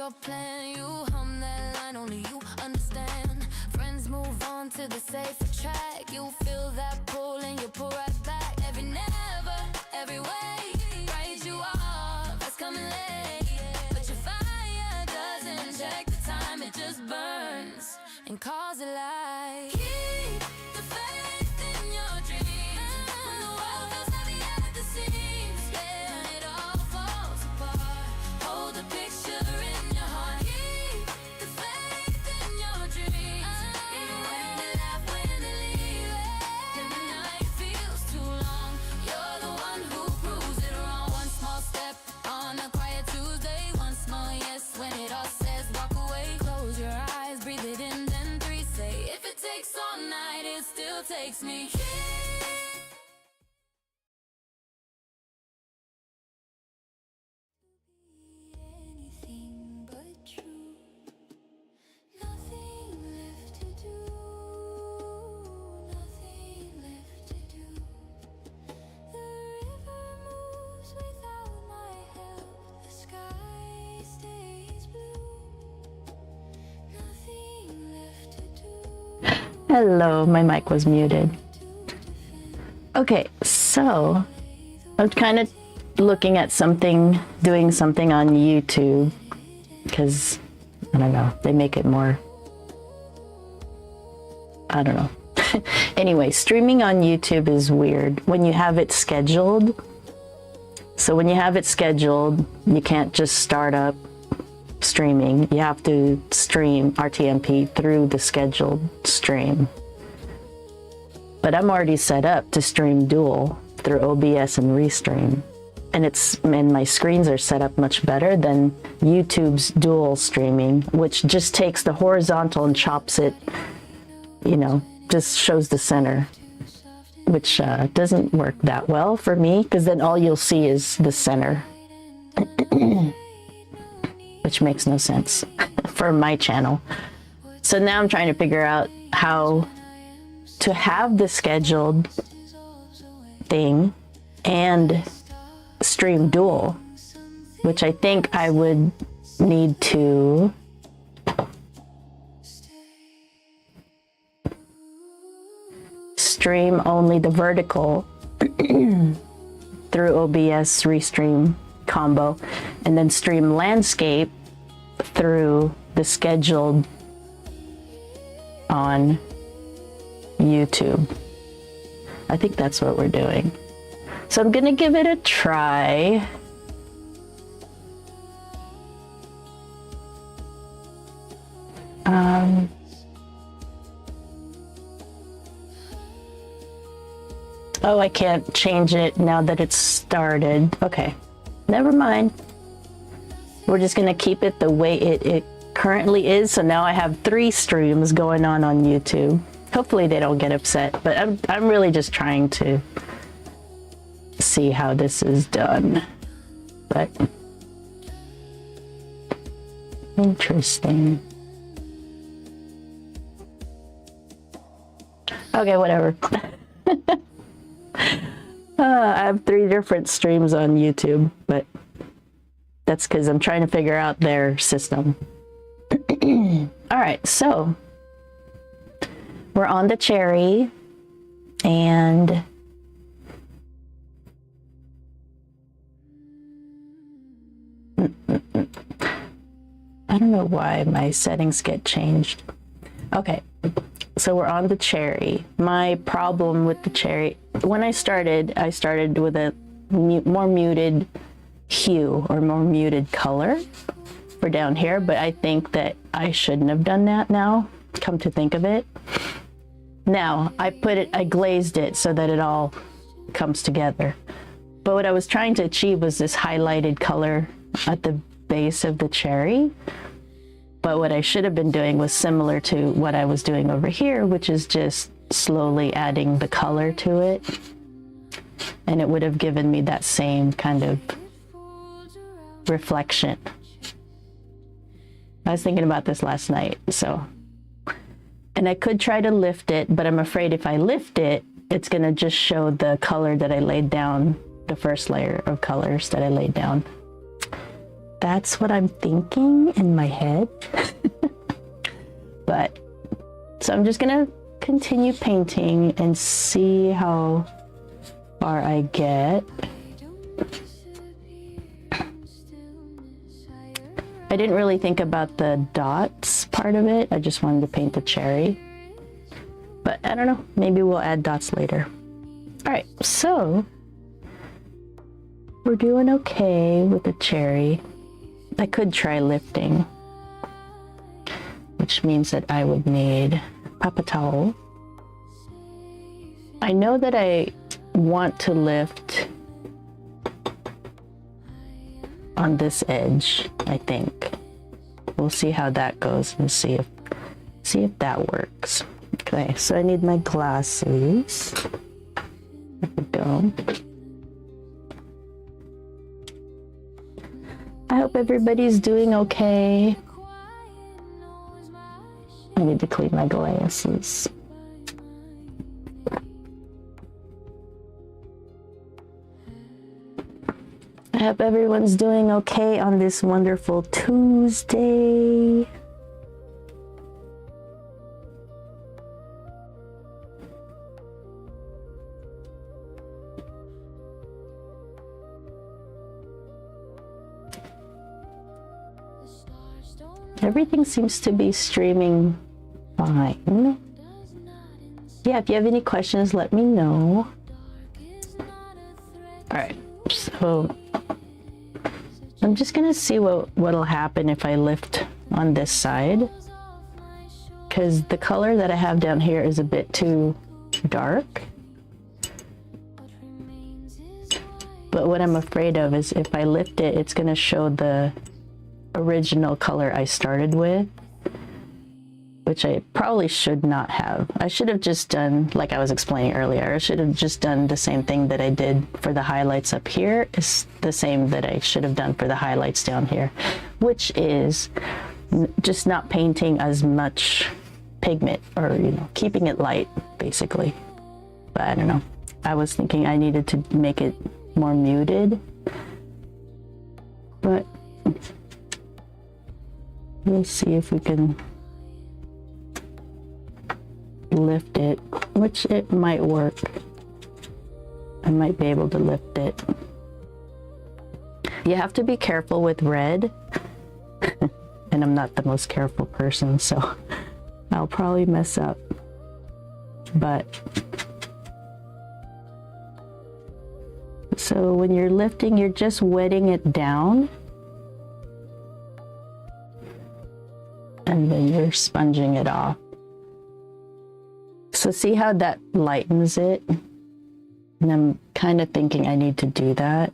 your plan. You hum that line, only you understand. Friends move on to the safer track. You feel that pull and you pull right back. Every never, every way, right you are, that's coming late. But your fire doesn't check the time, it just burns and calls it light. Keep the faith in your dreams. When the world feels heavy at the seams, yeah, and it all falls apart, hold the picture in your heart. Keep the faith in your dreams. Even when they laugh, when they leave it, and the night feels too long, you're the one who proves it wrong. One small step on a quiet Tuesday, one small yes when it all says walk away. Close your eyes, breathe it in, then three say, if it takes all night, it still takes me. Anything but true. Nothing left to do. Nothing left to do. The river moves without my help. The sky stays blue. Nothing left to do. Hello, my mic was muted. Okay, so I'm kind of looking at something, doing something on YouTube, because, I don't know, they make it more, I don't know. Anyway, streaming on YouTube is weird when you have it scheduled. So when you have it scheduled, you can't just start up streaming. You have to stream RTMP through the scheduled stream. But I'm already set up to stream dual through OBS and Restream. And my screens are set up much better than YouTube's dual streaming, which just takes the horizontal and chops it, you know, just shows the center, which doesn't work that well for me, because then all you'll see is the center, which makes no sense for my channel. So now I'm trying to figure out how to have the scheduled thing and stream dual, which I think I would need to stream only the vertical through OBS Restream combo, and then stream landscape through the scheduled on YouTube. I think that's what we're doing. So I'm gonna give it a try. Oh, I can't change it now that it's started. Okay, never mind. We're just gonna keep it the way it currently is. So now I have 3 streams going on YouTube. Hopefully they don't get upset, but I'm really just trying to see how this is done. But interesting. Okay, whatever. I have 3 different streams on YouTube, but that's because I'm trying to figure out their system. All right, so we're on the cherry, and I don't know why my settings get changed. Okay, so we're on the cherry. My problem with the cherry, when I started with a more muted hue or more muted color for down here, but I think that I shouldn't have done that now, come to think of it. Now, I glazed it so that it all comes together. But what I was trying to achieve was this highlighted color at the base of the cherry. But what I should have been doing was similar to what I was doing over here, which is just slowly adding the color to it. And it would have given me that same kind of reflection. I was thinking about this last night, so. And I could try to lift it, but I'm afraid if I lift it, it's gonna just show the color that I laid down, the first layer of colors that I laid down. That's what I'm thinking in my head. But, so I'm just gonna continue painting and see how far I get. I didn't really think about the dots part of it. I just wanted to paint the cherry. But I don't know, maybe we'll add dots later. All right, so we're doing okay with the cherry. I could try lifting, which means that I would need paper towel. I know that I want to lift on this edge, I think. We'll see how that goes and see if that works. Okay, so I need my glasses. There we go. I hope everybody's doing okay. I need to clean my glasses. I hope everyone's doing okay on this wonderful Tuesday. Everything seems to be streaming fine. Yeah, if you have any questions, let me know. All right, so I'm just gonna see what'll happen if I lift on this side, because the color that I have down here is a bit too dark. But what I'm afraid of is if I lift it, it's gonna show the original color I started with, which I probably should not have. I should have just done, like I was explaining earlier, I should have just done the same thing that I did for the highlights up here is the same that I should have done for the highlights down here, which is just not painting as much pigment, or, you know, keeping it light, basically. But I don't know. I was thinking I needed to make it more muted, but we'll see if we can lift it, which it might work. I might be able to lift it. You have to be careful with red, and I'm not the most careful person, so I'll probably mess up. But so when you're lifting, you're just wetting it down, and then you're sponging it off. So see how that lightens it? And I'm kind of thinking I need to do that.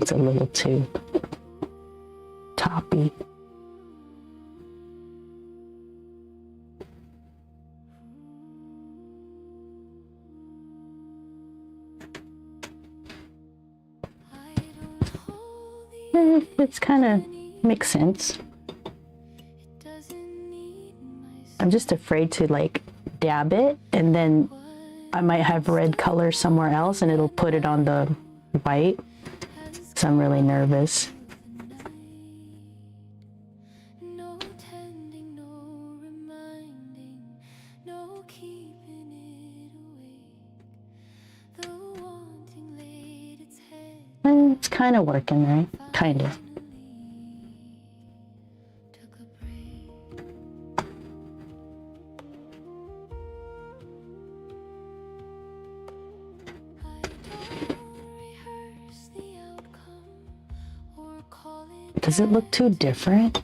It's a little too toppy. It's kind of makes sense. I'm just afraid to like dab it, and then I might have red color somewhere else and it'll put it on the white. So I'm really nervous. It's kind of working, right? Kind of. Does it look too different?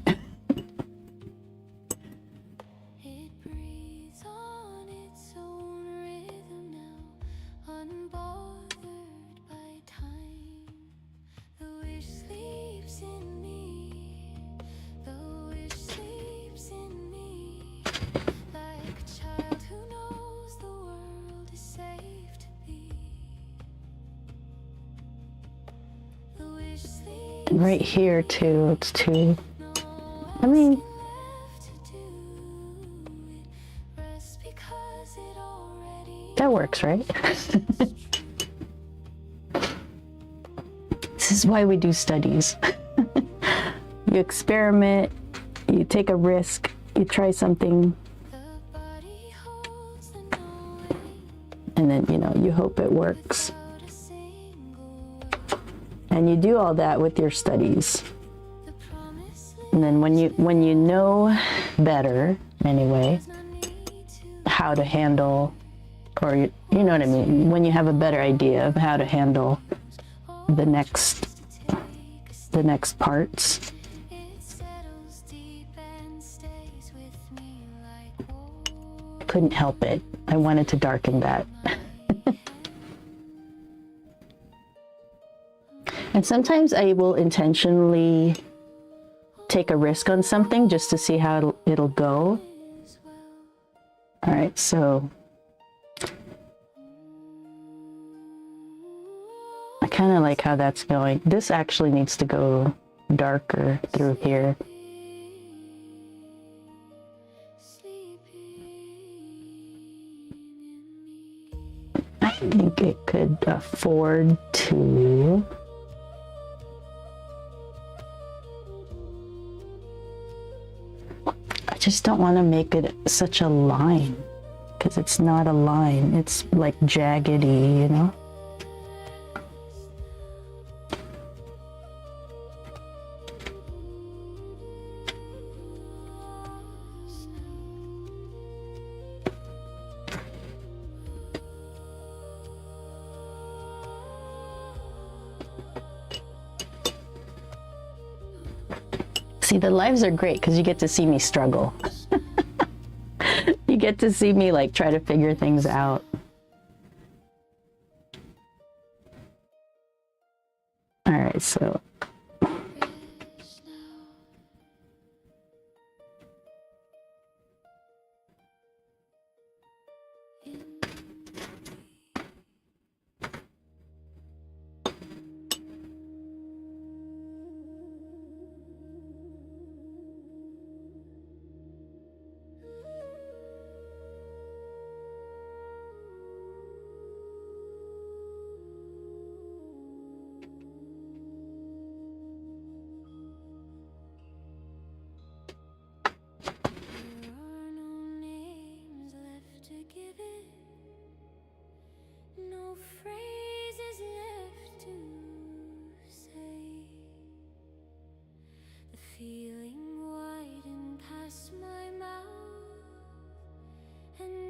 Wish And right here too, it's too, I mean, that works, right? This is why we do studies. You experiment, you take a risk, you try something, and then, you know, you hope it works. And you do all that with your studies. And then when you know better, anyway, how to handle, or you know what I mean, when you have a better idea of how to handle the next parts. Couldn't help it. I wanted to darken that. And sometimes I will intentionally take a risk on something just to see how it'll go. All right, so I kind of like how that's going. This actually needs to go darker through here. I think it could afford to. I just don't want to make it such a line, because it's not a line. It's like jaggedy, you know? See, the lives are great because you get to see me struggle. You get to see me like try to figure things out. All right, so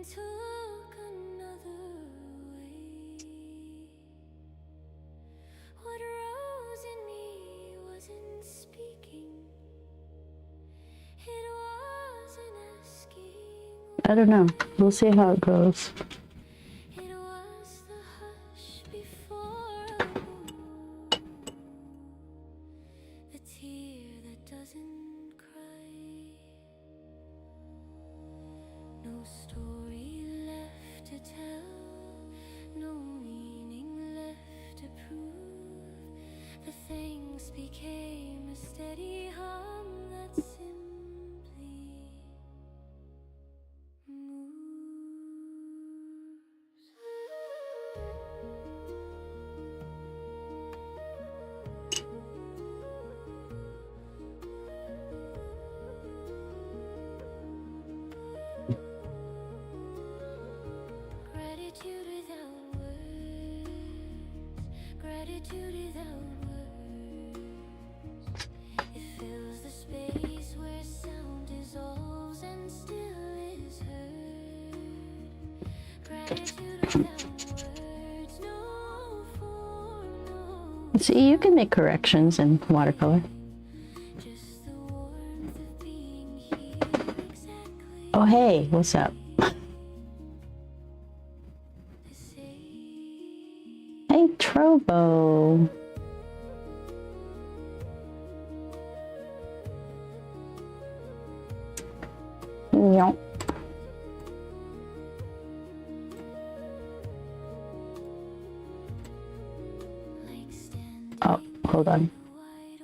took another way. What rose in me wasn't speaking. It wasn't asking. I don't know. We'll see how it goes. It was the hush before a move. The tear that doesn't cry. No story left to tell, no meaning left to prove. The things became a steady hum that simply moves. Gratitude without words, gratitude without words. It fills the space where sound dissolves and still is heard. Gratitude without words, no form, no. See, you can make corrections in watercolor. Just the warmth of being here exactly. Oh, hey, what's up? Hey, Trovo. Yep. Oh, hold on. Wide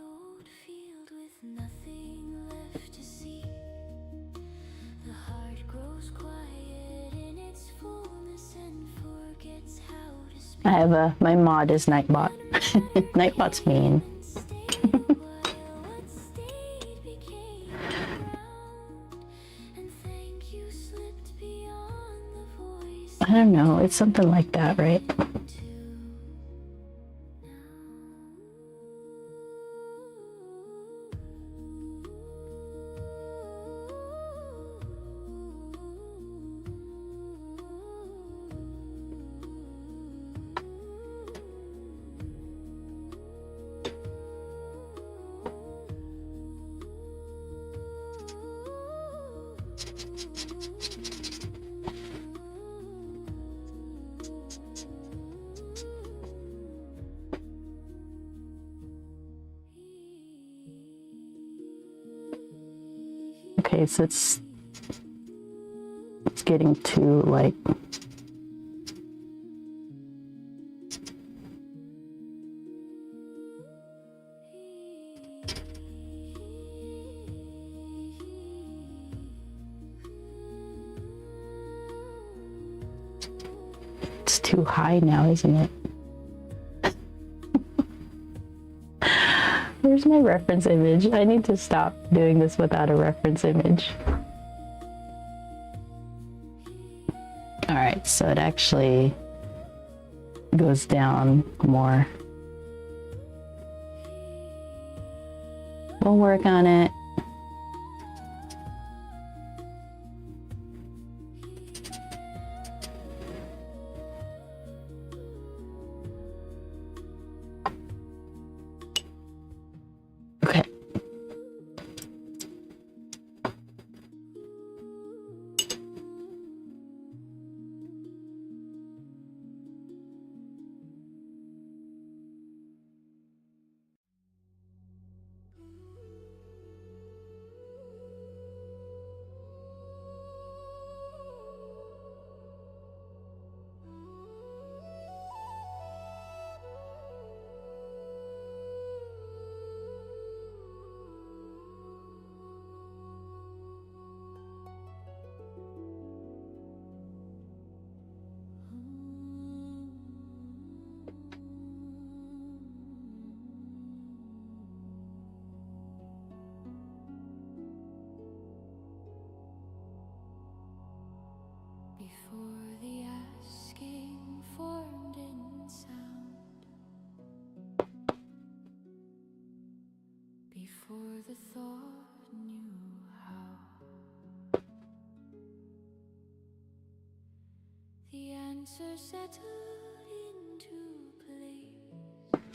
I have my mod is Nightbot. Nightbot's mean. I don't know, it's something like that, right? Okay, so it's getting too like it's too high now, isn't it? Where's my reference image? I need to stop doing this without a reference image. All right, so it actually goes down more. We'll work on it. Okay. Before the asking formed in sound, before the thought knew how, the answer settled into place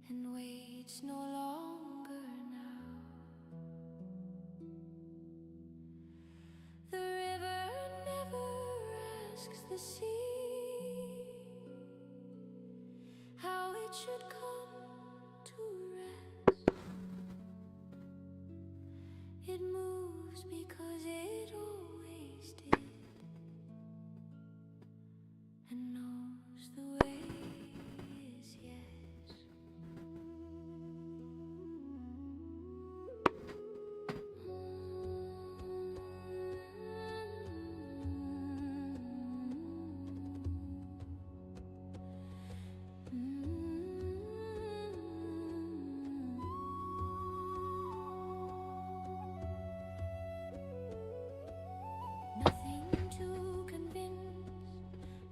and waits no longer now. The river never asks the sea how it should come to rest. It moves because it always did, and knows the way is yes. Nothing to convince,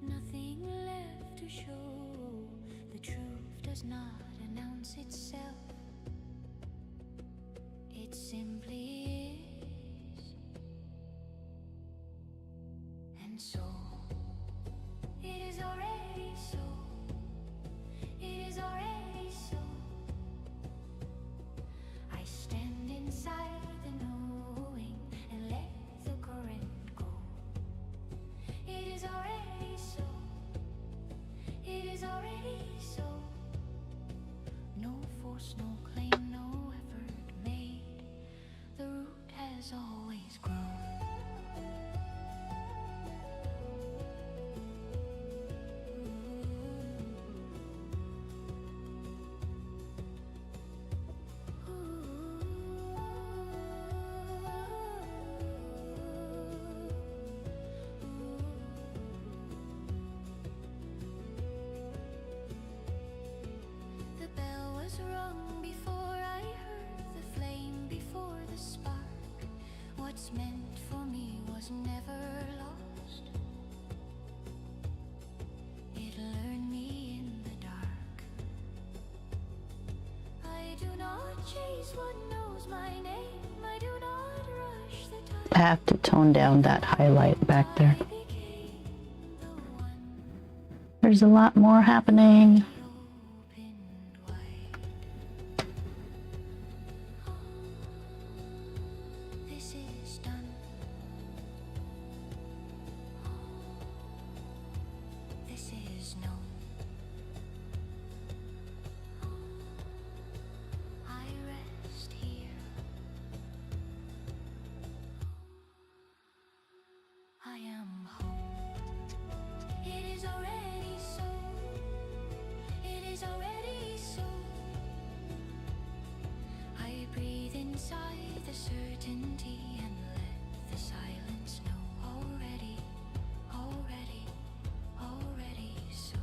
nothing left to show. The truth does not announce itself, it simply is. And so, it is already so. It is already so. I stand inside the knowing and let the current go. It is already so. It is already so. No force, no claim, no effort made. The root has always grown. never lost. It lured me in the dark. I do not chase what knows my name. I do not rush the tide. I have to tone down that highlight back there. I became the one There's a lot more happening. opened wide. This is done. This is known. I rest here. I am home. It is already so. It is already so. I breathe inside the certainty and let the silence know. Already, already, already so.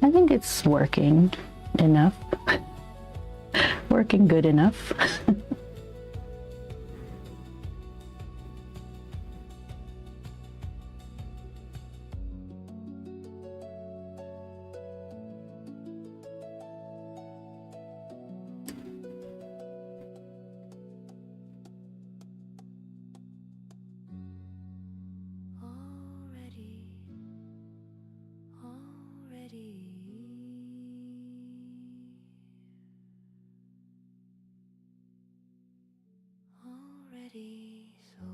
I think it's working enough. Working good enough. Already, already, already so.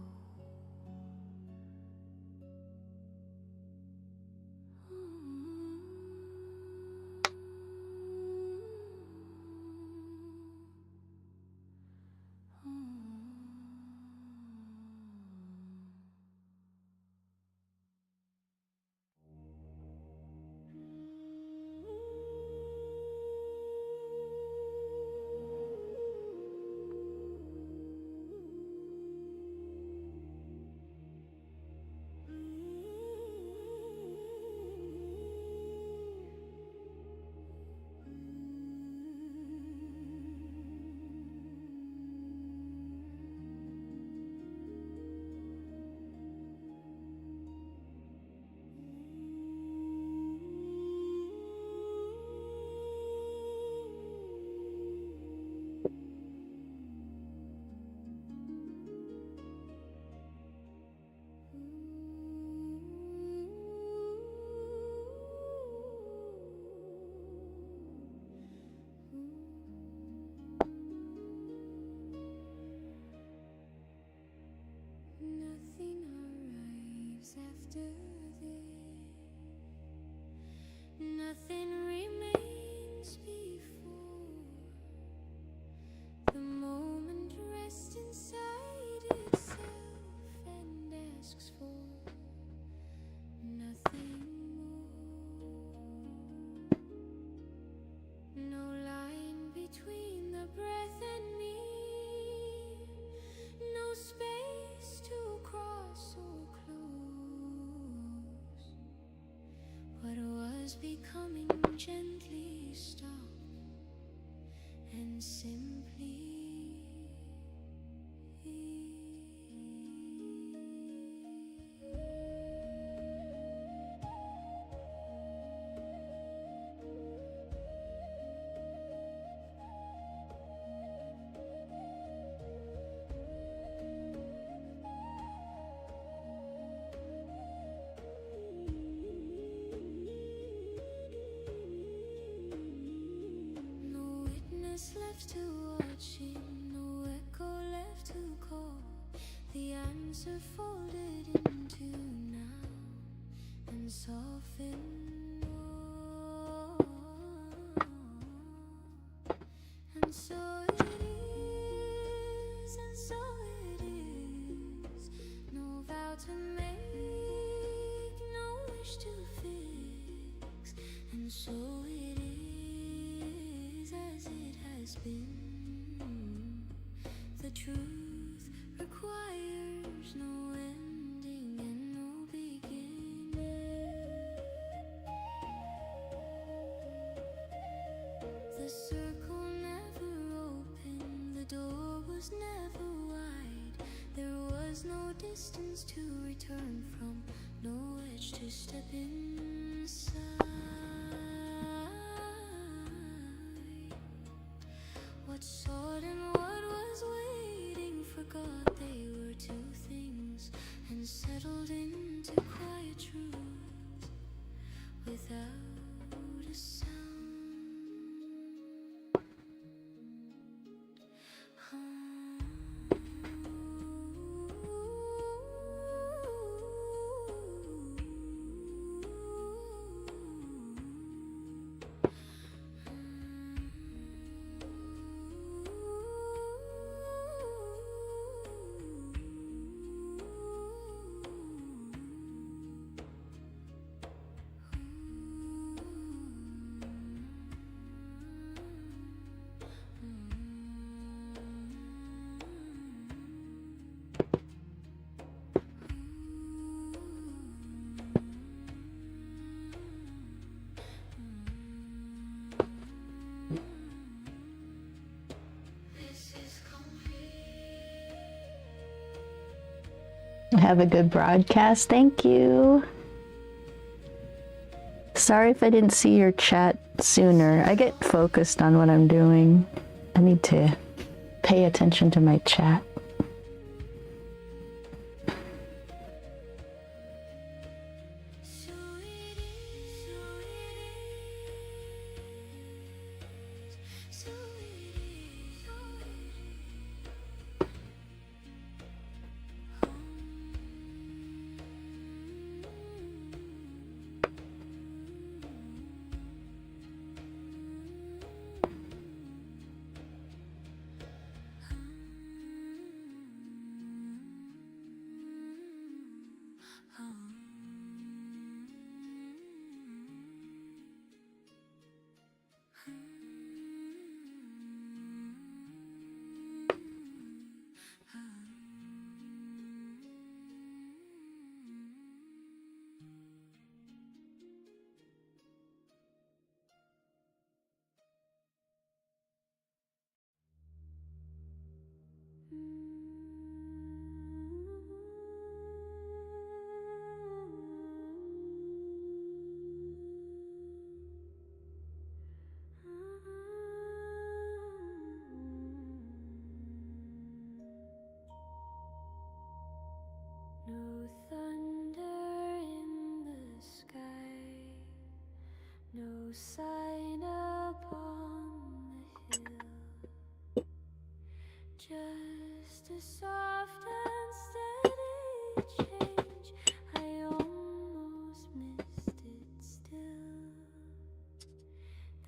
Nothing arrives after this. Nothing remains before. The moment rests inside itself and asks for nothing more. No line between the breath and me. No space to cross or close. What was becoming gently stopped and simply left to watch him, no echo left to call. The answer folded into now and softened. much to fix, and so it is as it has been. The truth requires no ending and no beginning. The circle never opened, the door was never wide. There was no distance to return from, no edge to step inside. What sought and what was waiting forgot they were two things, and settled into quiet truth without a sound. Have a good broadcast. Thank you. Sorry if I didn't see your chat sooner. I get focused on what I'm doing. I need to pay attention to my chat. No thunder in the sky, no sign upon the hill, just a soft and steady change. I almost missed it still.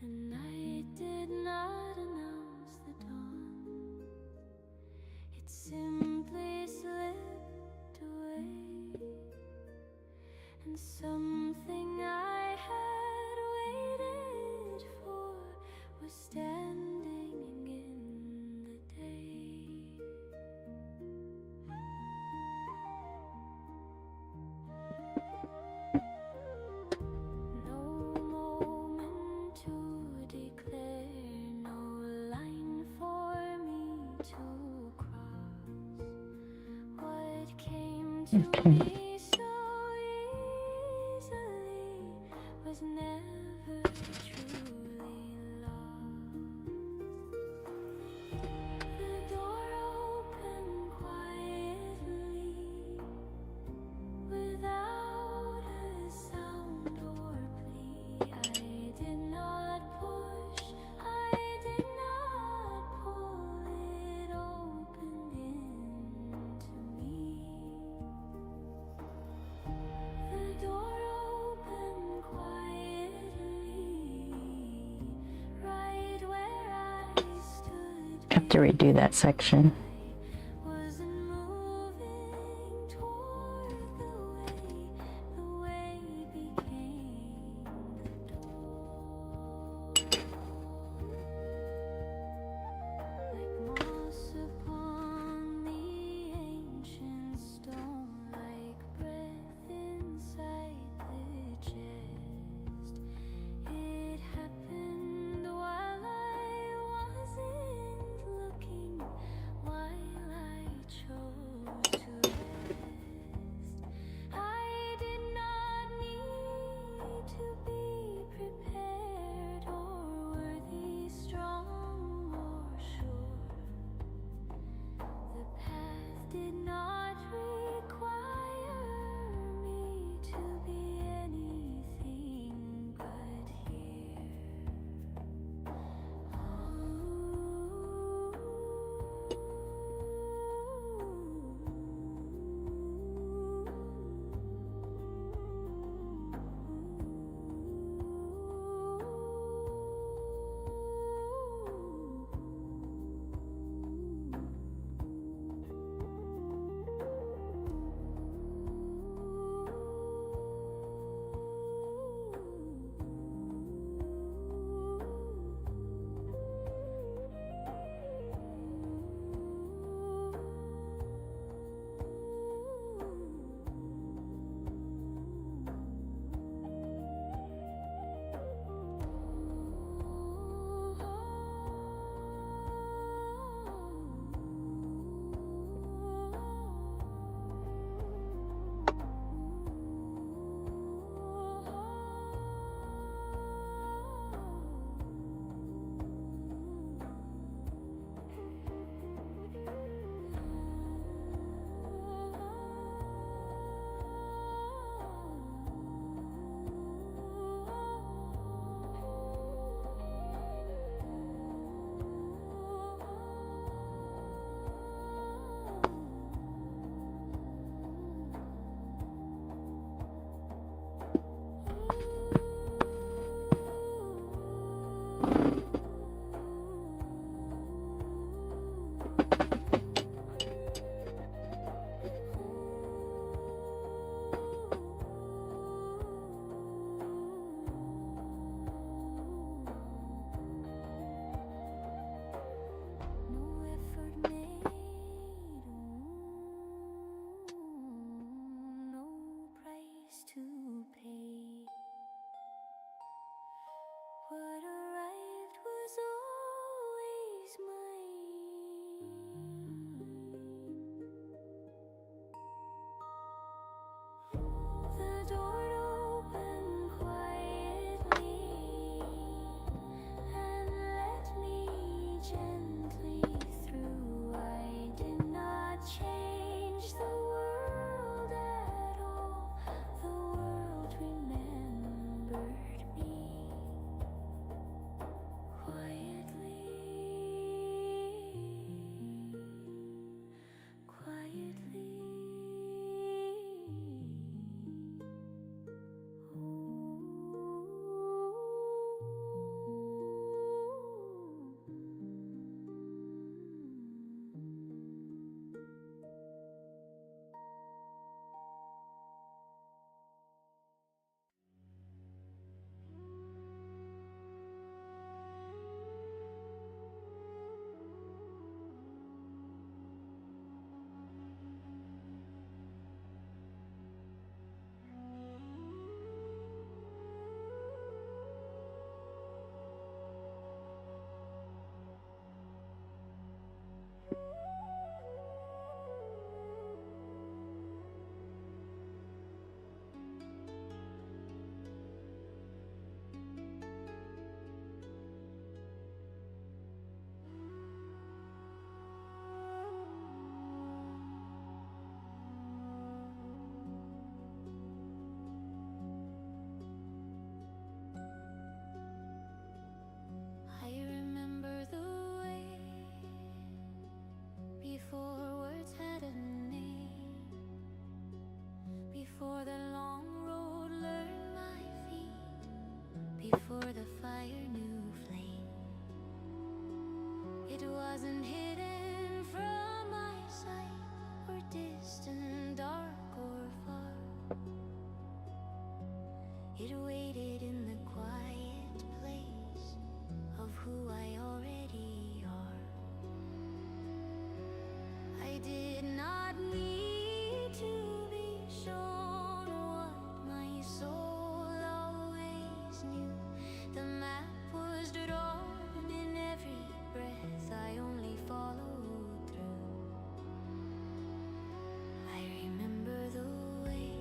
The night did not announce the dawn, it simply slipped away, and something I had waited for was standing in the day. No moment to declare, no line for me to cross. What came to me so easily was never truly lost. The door opened quietly, without a sound or plea. I did not push, I did not pull, it opened into me. The door opened quietly, right where I stood. I have to redo that section. Wasn't moving toward the way began. What arrived was always mine. The door opened quietly and let me gently through. I did not change the world at all. The world remembered me quietly, quietly. I remember the way before words had a name, before the long road learned my feet, before the fire knew flame. It wasn't hidden from my sight, or distant, dark or far. It waited in the quiet place of who I already are. I did not need to be shown what my soul always knew. The map was drawn in every breath I only followed through. I remember the way,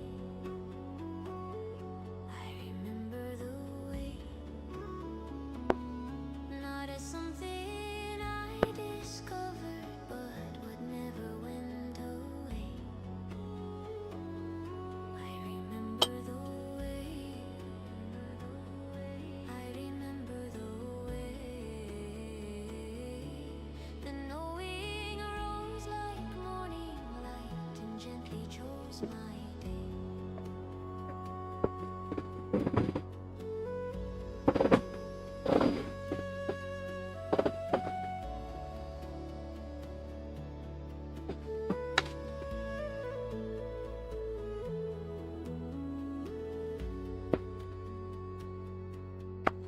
I remember the way, not as something I discovered, but what never went away. I remember the way, I remember the way. The knowing arose like morning light and gently chose my day.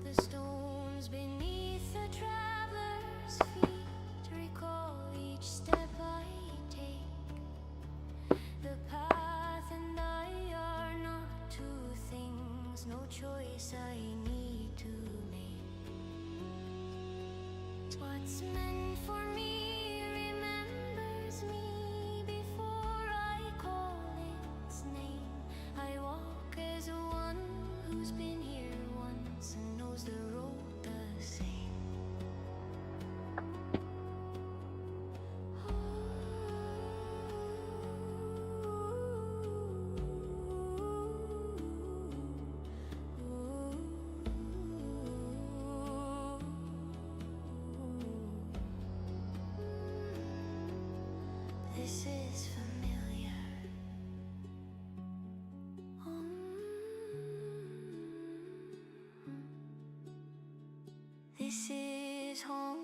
The stones beneath the traveler's feet recall each step I take. The path and I are not two things, no choice I need to make. What's meant for me remembers me before I call its name. I walk as one who's been here once and knows the road the same. This is familiar. This is home.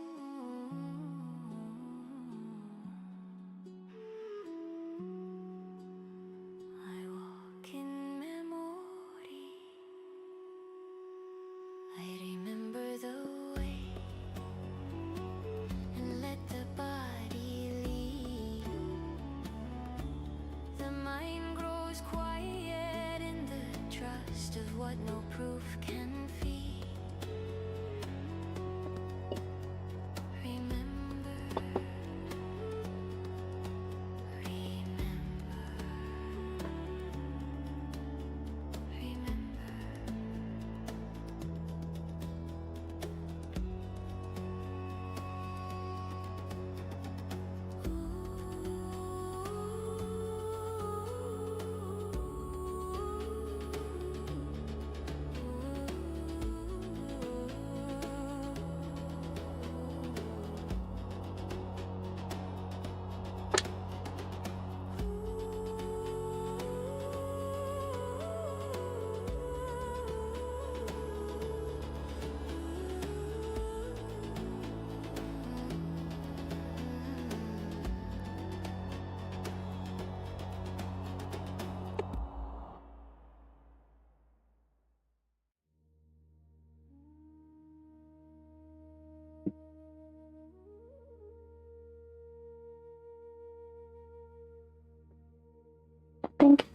I walk in memory. I remember the way and let the body lead. The mind grows quiet in the trust of what no proof can feed.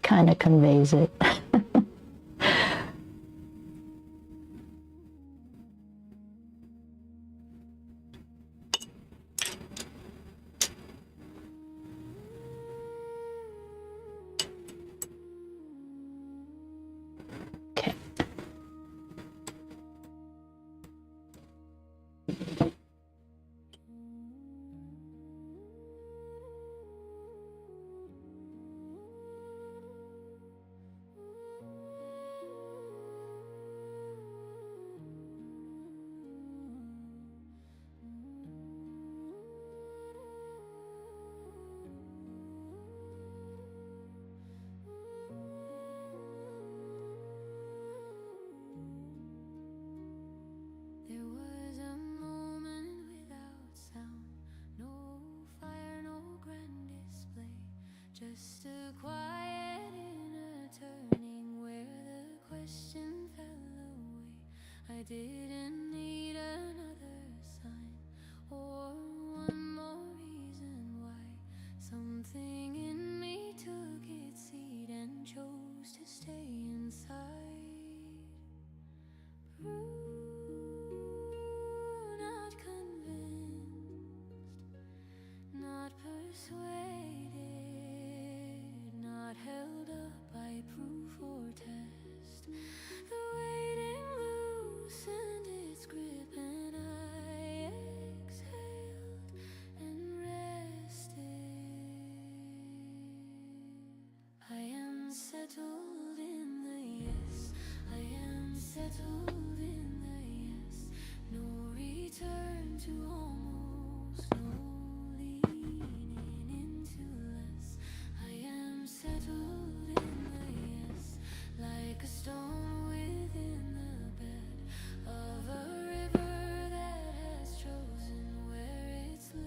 kind of conveys it. Okay. There was a moment without sound, no fire, no grand display, just a quiet inner turning where the question fell away. I didn't need another sign or one more reason why. Something in me took its seat and chose to stay inside. Not convinced, not persuaded, not held up by proof or test. The waiting loosened its grip and I exhaled and rested. I am settled in the yes, I am settled in the yes. No return to almost, no leaning into less. I am settled in the yes, like a stone within the bed of a river that has chosen where it's led.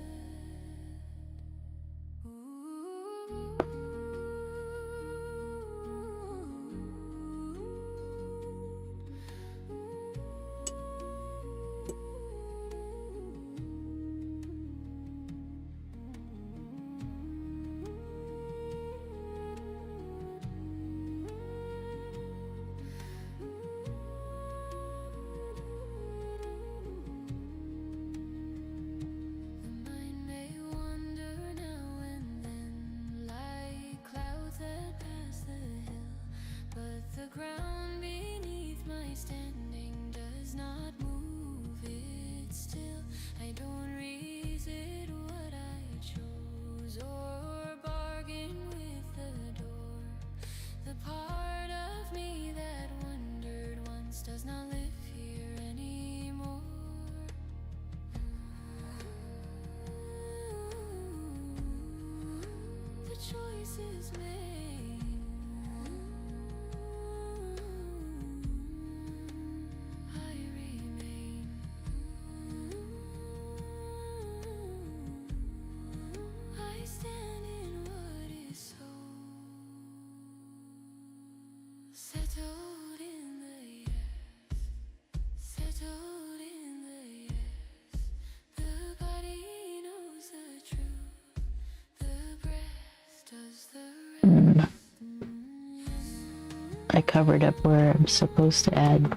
The mind may wander now and then, like clouds that pass the hill, but the ground beneath my standing does not move, it's still. I don't revisit what I chose or bargain with the door. The part of me that wondered once does not live here anymore. The choice is made. I remain. I stand in what is so. Settled in the yes, settled in the yes. The body knows the truth, the breath does the rest. I covered up where I'm supposed to add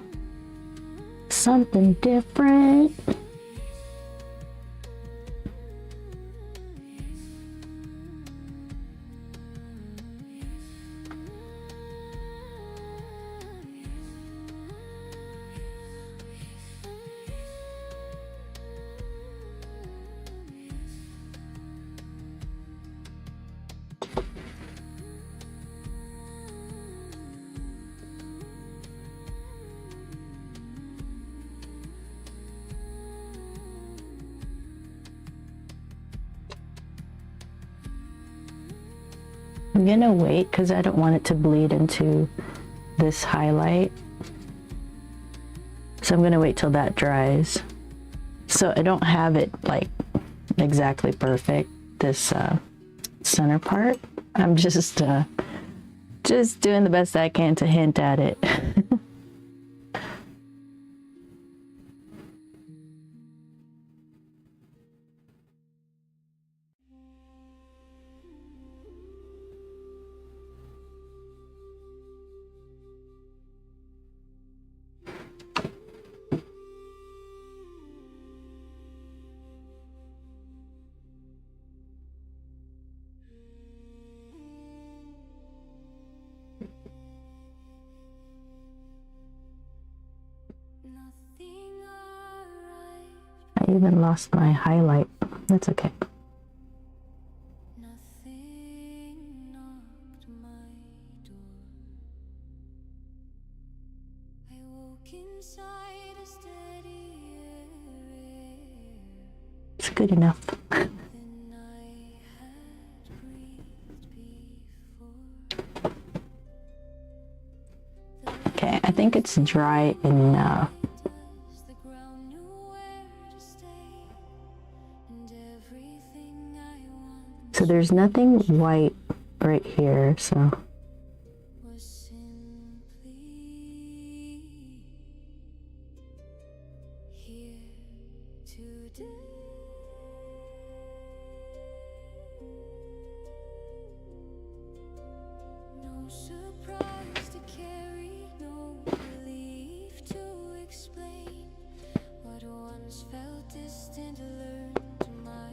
something different. I'm gonna wait because I don't want it to bleed into this highlight. So I'm gonna wait till that dries. So I don't have it like exactly perfect, this center part. I'm just doing the best I can to hint at it. even lost my highlight. That's okay. Nothing knocked my door. I woke inside a steady air It's good enough. than I had breathed before. Okay, I think it's dry enough. The ground knew where to stay, and everything I want So there's nothing white right here, so was simply here today. No surprise to carry, no relief to explain. What once felt distant learned my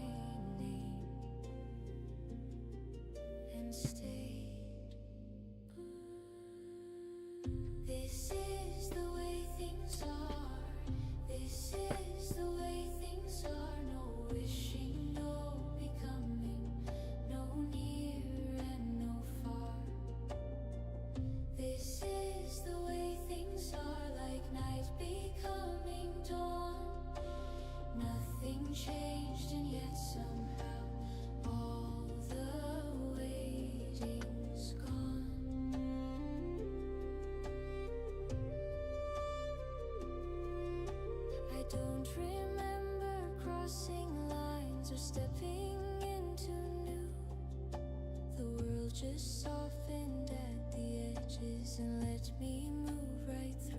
name and stayed. This is the way things are. This is the way things are. No wishing, no becoming, no near and no far. This is the way things are, like night becoming dawn. Nothing changed, and yet somehow all the waiting's gone. I don't remember crossing lines or stepping into new. The world just softened at the edges and let me move right through.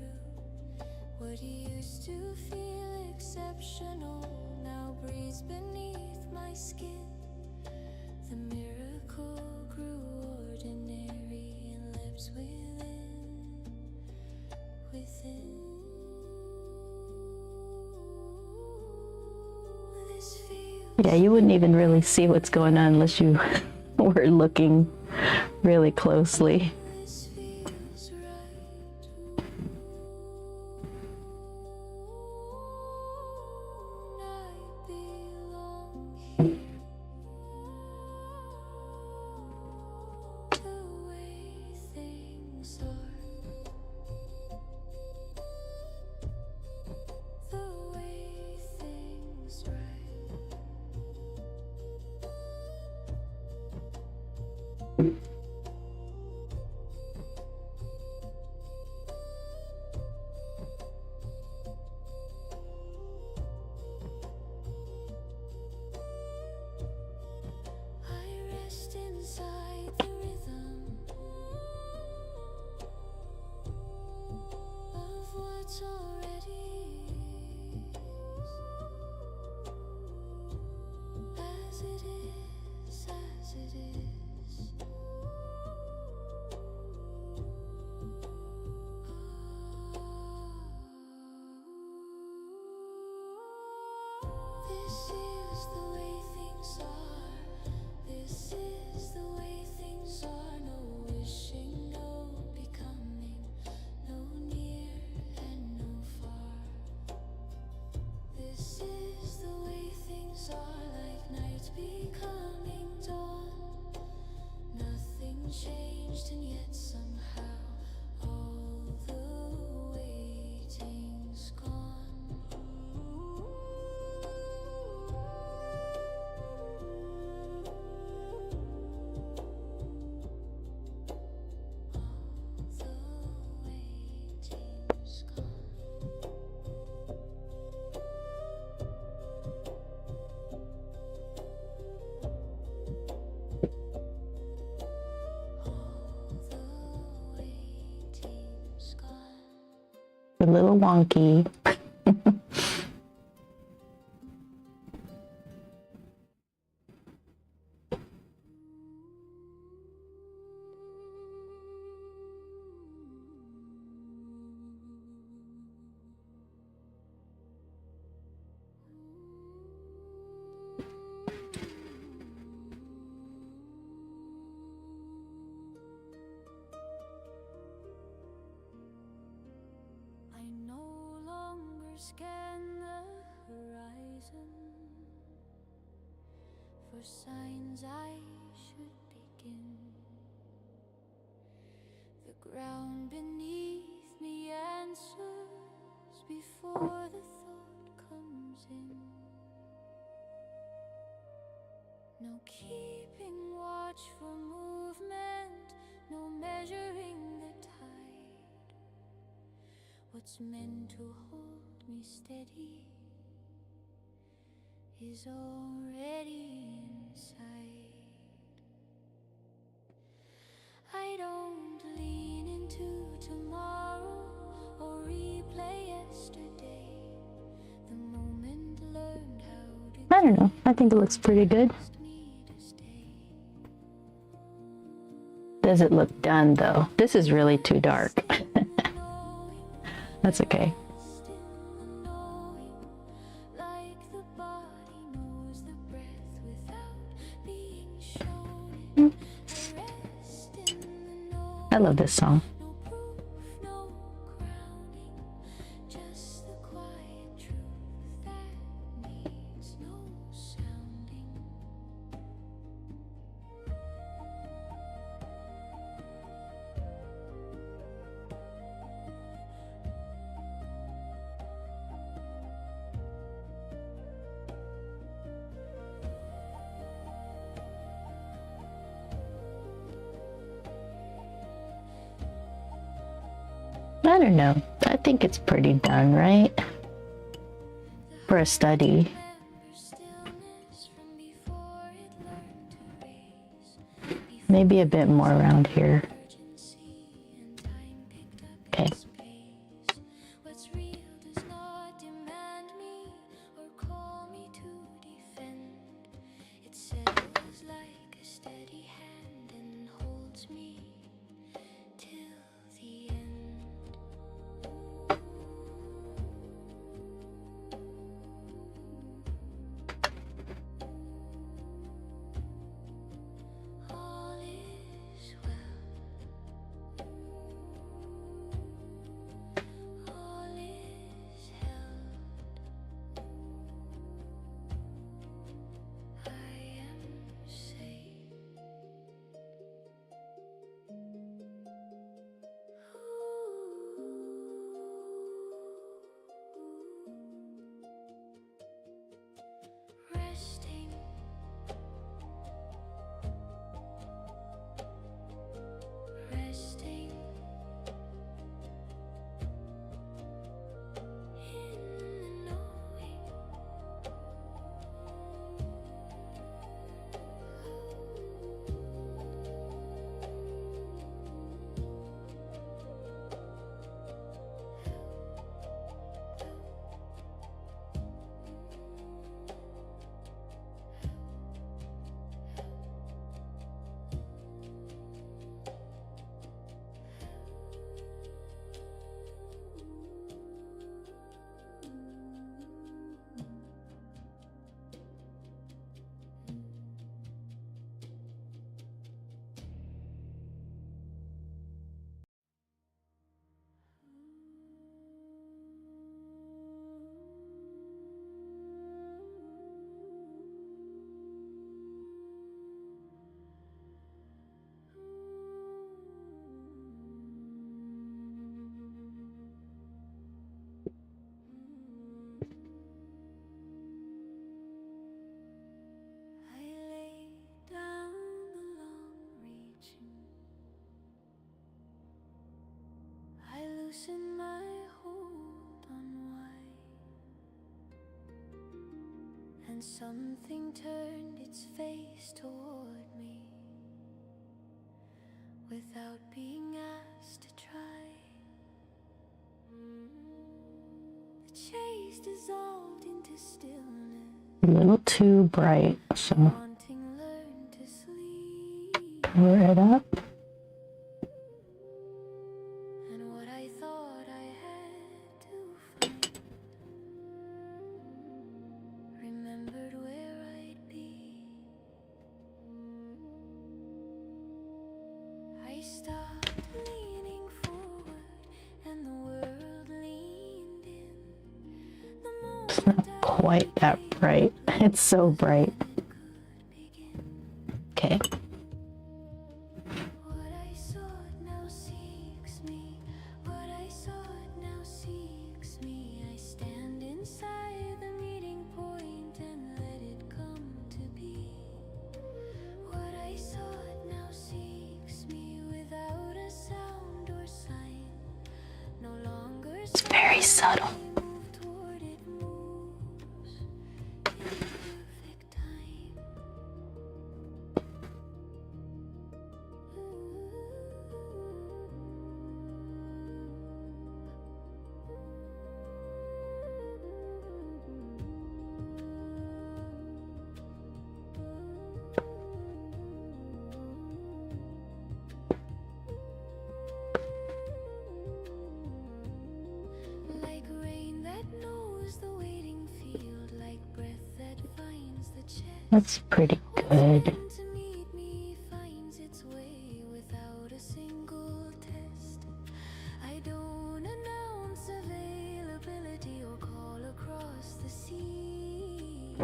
What used to feel exceptional now breathes beneath my skin. The miracle grew ordinary and lives within. This feels yeah, you wouldn't even really see what's going on unless you were looking really closely. This feels right. I belong here. The way things are. The way things right. I rest inside the rhythm of what's already as it is, as it is. This is the way things are. This is the way things are. No wishing, no becoming, no near and no far. This is the way things are, like night becoming dawn. Nothing changed, and yet somehow all the waiting's gone. The waiting's gone. All the waiting's gone. A little wonky. I no longer scan the horizon. for signs I should begin. The ground beneath me answers before the thought comes in. No keeping watch for movement, no measuring the tide. What's meant to hold me steady is already inside. I don't lean into tomorrow or replay yesterday. The moment learned how to I don't know. I think it looks pretty good. trust me to stay. Does it look done though? This is really too dark. That's okay. Rest in the knowing, like the body knows the breath without being shown it. Rest in the knowing, I love this song. no proof, no crowning, just the quiet truth that needs no sounding. I don't know. I think it's pretty done, right? For a study. Remember stillness from before it learned to race. Maybe a bit more around here. Urgency and time picked up Okay. its pace. What's real does not demand me or call me to defend. It settles like a steady hand and holds me till the end. All is well. All is held. I am safe. Resting. Resting in the knowing. I lay down the long reaching. I loosen my hold on why, and something turned its face toward me without being asked to try. The chase dissolved into stillness. A little too bright, so Wanting learn to sleep, cover it up. and what I thought I had to find, remembered where I'd be. I stopped leaning forward, and the world leaned in. The It's not moment I quite that bright. It's so bright. could begin. Okay. What I sought now seeks me. What I sought now seeks me. I stand inside the meeting point and let it come to be. What I sought now seeks me without a sound or sign. No longer It's very subtle. move toward it moves in perfect time. Like rain that knows the waiting field, like breath that finds the chest. That's pretty good. To meet me finds its way without a single test. I don't announce availability or call across the sea.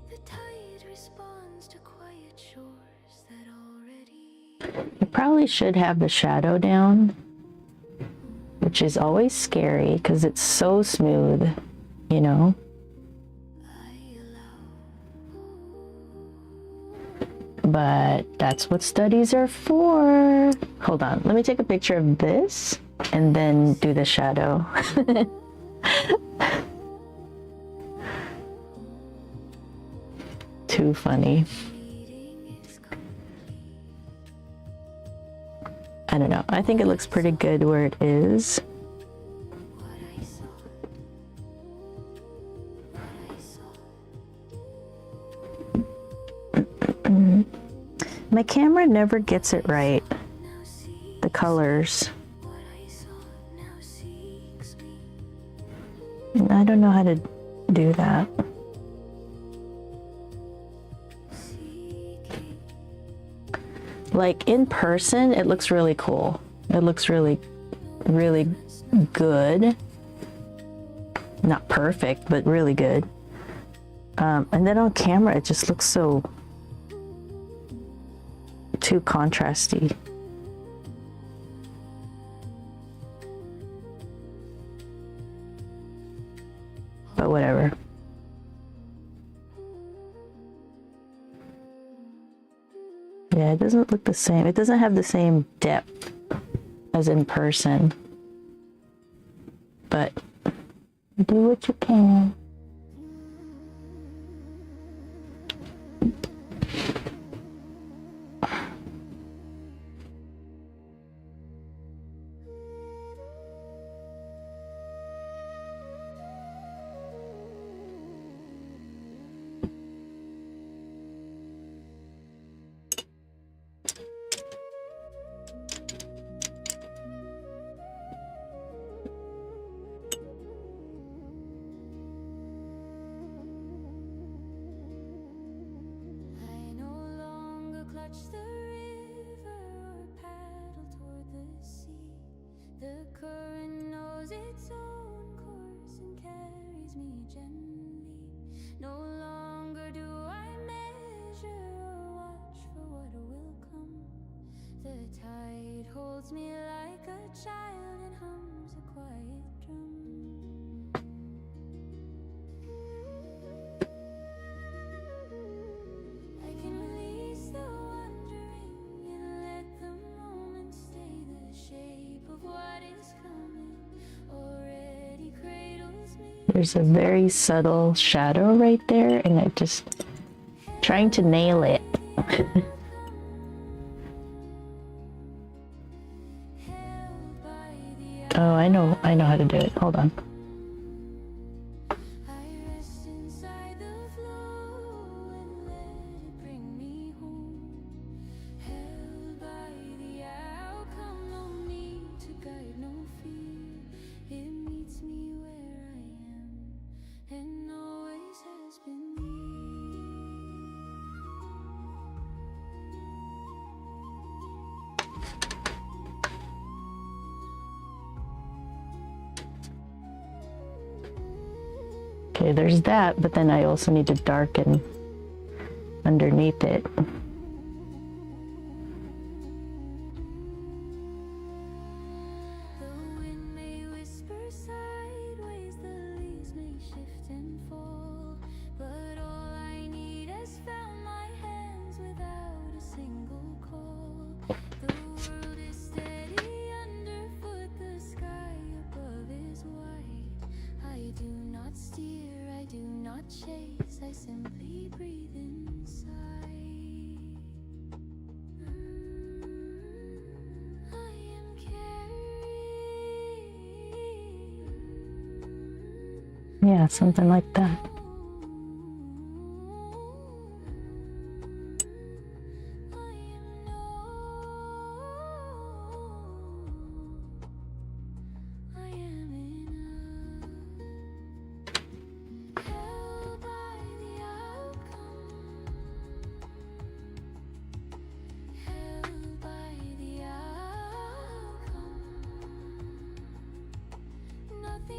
The tide responds to quiet shores that already. You probably should have the shadow down, which is always scary because it's so smooth, you know? But that's what studies are for. Hold on, let me take a picture of this and then do the shadow. Too funny. I don't know. I think it looks pretty good where it is. My camera never gets it right. The colors. And I don't know how to do that. Like in person, it looks really cool. It looks really, really good. Not perfect, but really good. And then on camera, it just looks so too contrasty. But whatever. Yeah, it doesn't look the same. It doesn't have the same depth as in person. But do what you can. The river or paddle toward the sea. The current knows its own course and carries me gently. No longer do I measure or watch for what will come. The tide holds me like a child and hums a quiet drum. There's a very subtle shadow right there, and I just trying to nail it. Oh, I know how to do it. Hold on. Okay, there's that, but then I also need to darken underneath it. I simply breathe inside. I am carried. Yeah, something like that.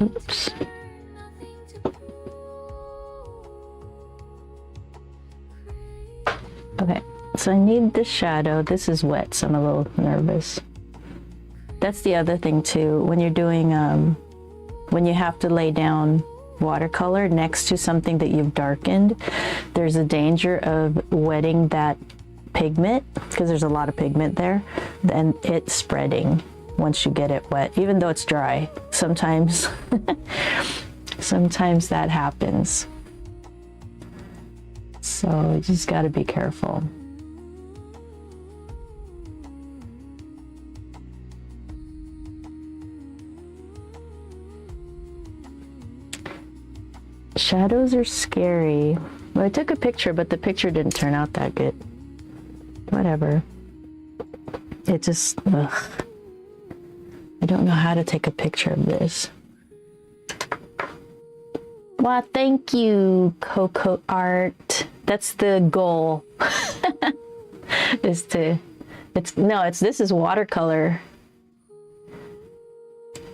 Oops. Okay, so I need the shadow. This is wet, so I'm a little nervous. That's the other thing too, when you're doing, when you have to lay down watercolor next to something that you've darkened, there's a danger of wetting that pigment, because there's a lot of pigment there, and it spreading once you get it wet, even though it's dry. Sometimes, sometimes that happens. So you just got to be careful. Shadows are scary. Well, I took a picture, but the picture didn't turn out that good. Whatever. It just, ugh. I don't know how to take a picture of this. Well, thank you, Coco Art. That's the goal. Is to, this is watercolor.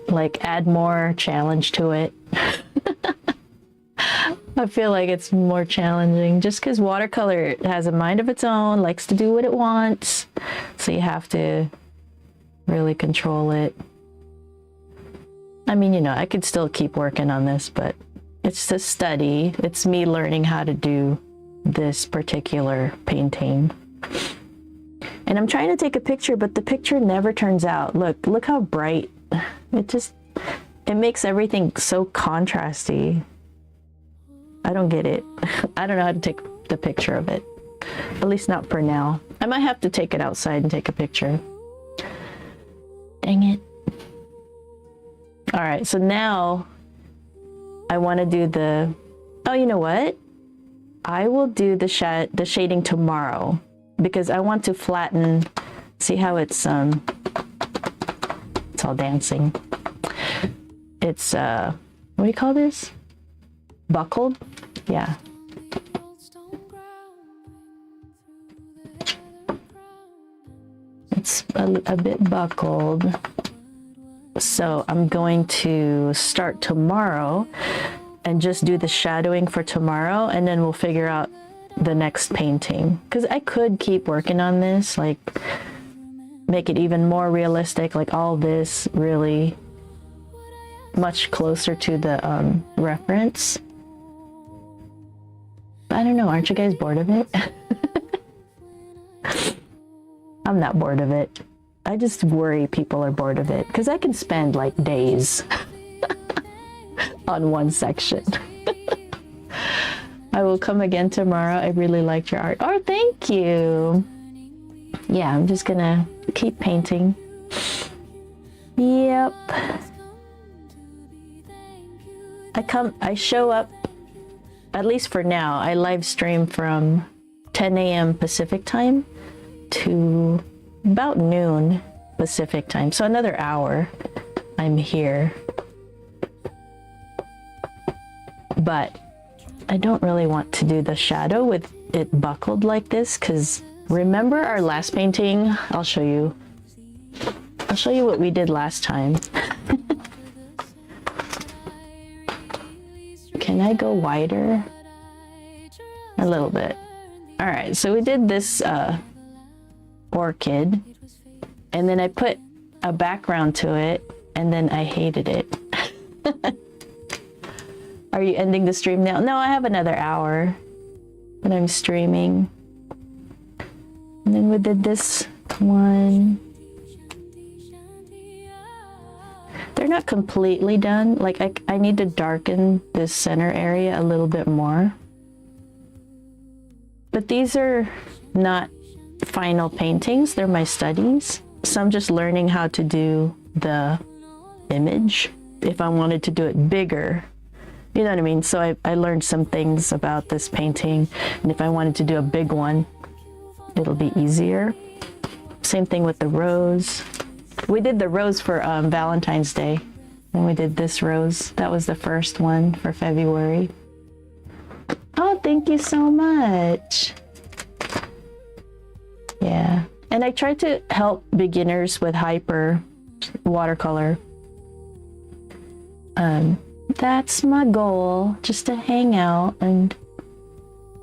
Like, add more challenge to it. I feel like it's more challenging just because watercolor has a mind of its own, likes to do what it wants. So you have to really control it. I mean, you know, I could still keep working on this, but it's a study. It's me learning how to do this particular painting. And I'm trying to take a picture, but the picture never turns out. Look how bright. It makes everything so contrasty. I don't get it. I don't know how to take the picture of it. At least not for now. I might have to take it outside and take a picture. Dang it. All right, so now I want to do the, oh, you know what? I will do the shading tomorrow because I want to flatten, see how it's all dancing. It's, what do you call this? Buckled? Yeah. It's a bit buckled. So I'm going to start tomorrow and just do the shadowing for tomorrow, and then we'll figure out the next painting. Because I could keep working on this, like make it even more realistic, like all this really much closer to the reference. I don't know, aren't you guys bored of it? I'm not bored of it. I just worry people are bored of it because I can spend like days on one section. I will come again tomorrow. I really liked your art. Oh, thank you. Yeah, I'm just gonna keep painting. Yep. I show up, at least for now, I live stream from 10 a.m. Pacific time to about noon Pacific time. So another hour I'm here. But I don't really want to do the shadow with it buckled like this, because remember our last painting? I'll show you what we did last time. Can I go wider? A little bit. All right, so we did this orchid, and then I put a background to it, and then I hated it. Are you ending the stream now? No, I have another hour, but I'm streaming. And then we did this one. They're not completely done. Like I need to darken this center area a little bit more. But these are not final paintings, they're my studies. So I'm just learning how to do the image. If I wanted to do it bigger, you know what I mean? So I learned some things about this painting, and if I wanted to do a big one, it'll be easier. Same thing with the rose. We did the rose for Valentine's Day, and we did this rose. That was the first one for February. Oh, thank you so much. Yeah, and I try to help beginners with hyper watercolor. That's my goal, just to hang out and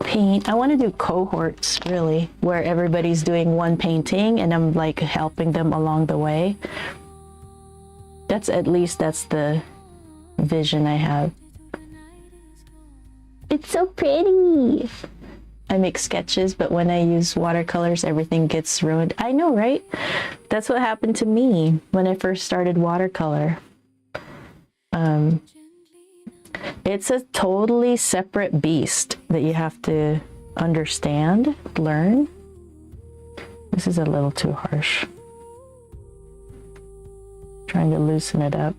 paint. I want to do cohorts, really, where everybody's doing one painting and I'm like helping them along the way. That's the vision I have. It's so pretty. I make sketches, but when I use watercolors, everything gets ruined. I know, right? That's what happened to me when I first started watercolor. It's a totally separate beast that you have to understand, learn. This is a little too harsh. Trying to loosen it up.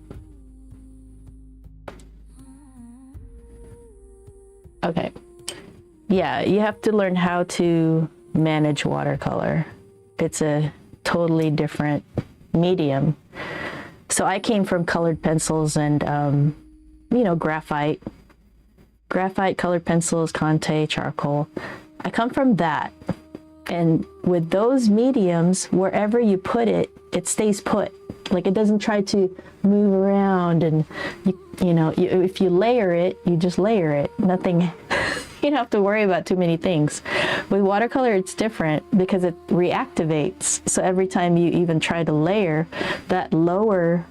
Okay. Yeah, you have to learn how to manage watercolor. It's a totally different medium. So I came from colored pencils and graphite, colored pencils, Conte, charcoal. I come from that. And with those mediums, wherever you put it, it stays put. Like it doesn't try to move around, and if you layer it, you just layer it. Nothing, you don't have to worry about too many things. With watercolor, it's different because it reactivates. So every time you even try to layer, that lower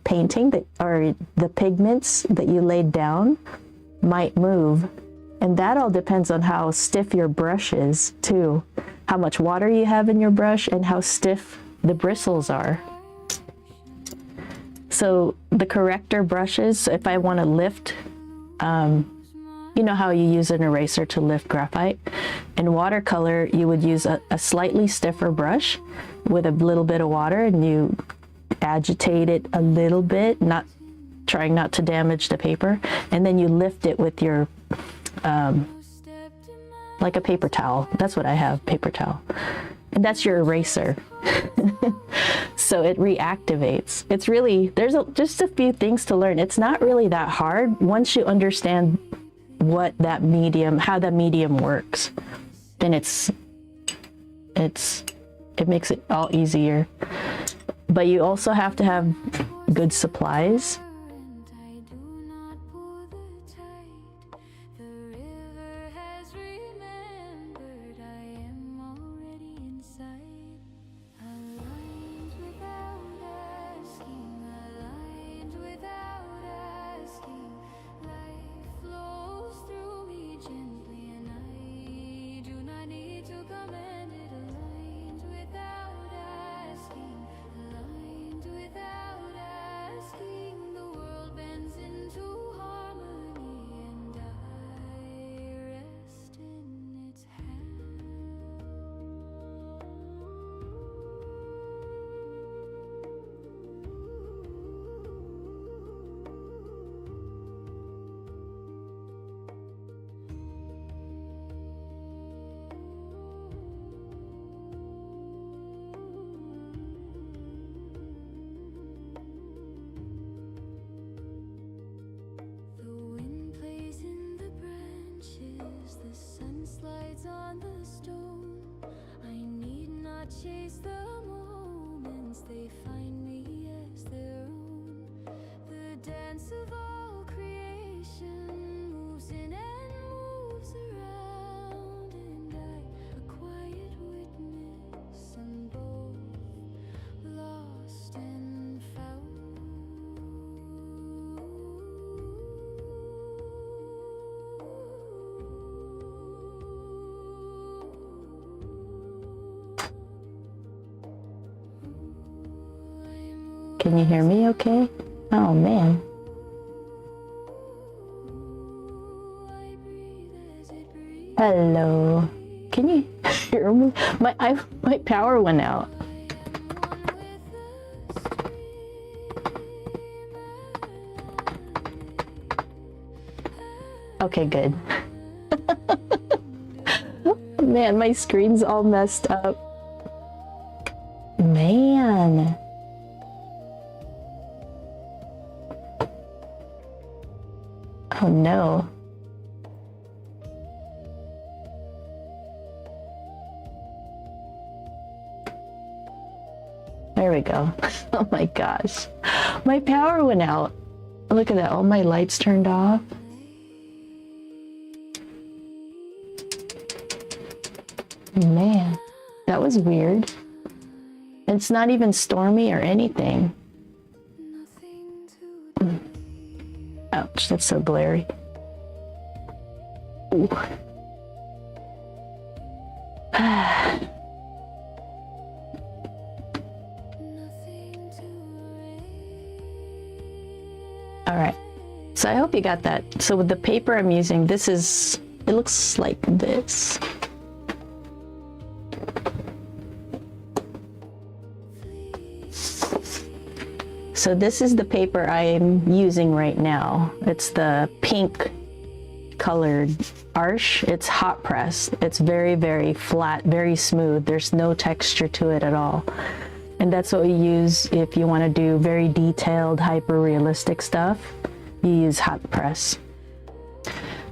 painting or the pigments that you laid down might move. And that all depends on how stiff your brush is too, how much water you have in your brush and how stiff the bristles are. So the corrector brushes, if I want to lift, you know how you use an eraser to lift graphite? In watercolor, you would use a slightly stiffer brush with a little bit of water, and you agitate it a little bit, trying not to damage the paper, and then you lift it with your like a paper towel. That's what I have, paper towel. And that's your eraser. So it reactivates. It's really, just a few things to learn. It's not really that hard once you understand how that medium works. Then it makes it all easier. But you also have to have good supplies. Chase the moments, they find me as their own. The dance of all creation moves in and moves around in Can you hear me okay? Oh man. Hello. Can you hear me? My power went out. Okay, good. Man, my screen's all messed up. Man. Oh no. There we go. Oh my gosh. My power went out. Look at that. All my lights turned off. Man, that was weird. It's not even stormy or anything. Ouch, that's so glary. Ooh. All right, so I hope you got that. So with the paper I'm using, it looks like this. So this is the paper I'm using right now. It's the pink colored Arche. It's hot press. It's very, very flat, very smooth. There's no texture to it at all. And that's what we use if you want to do very detailed, hyper-realistic stuff. You use hot press.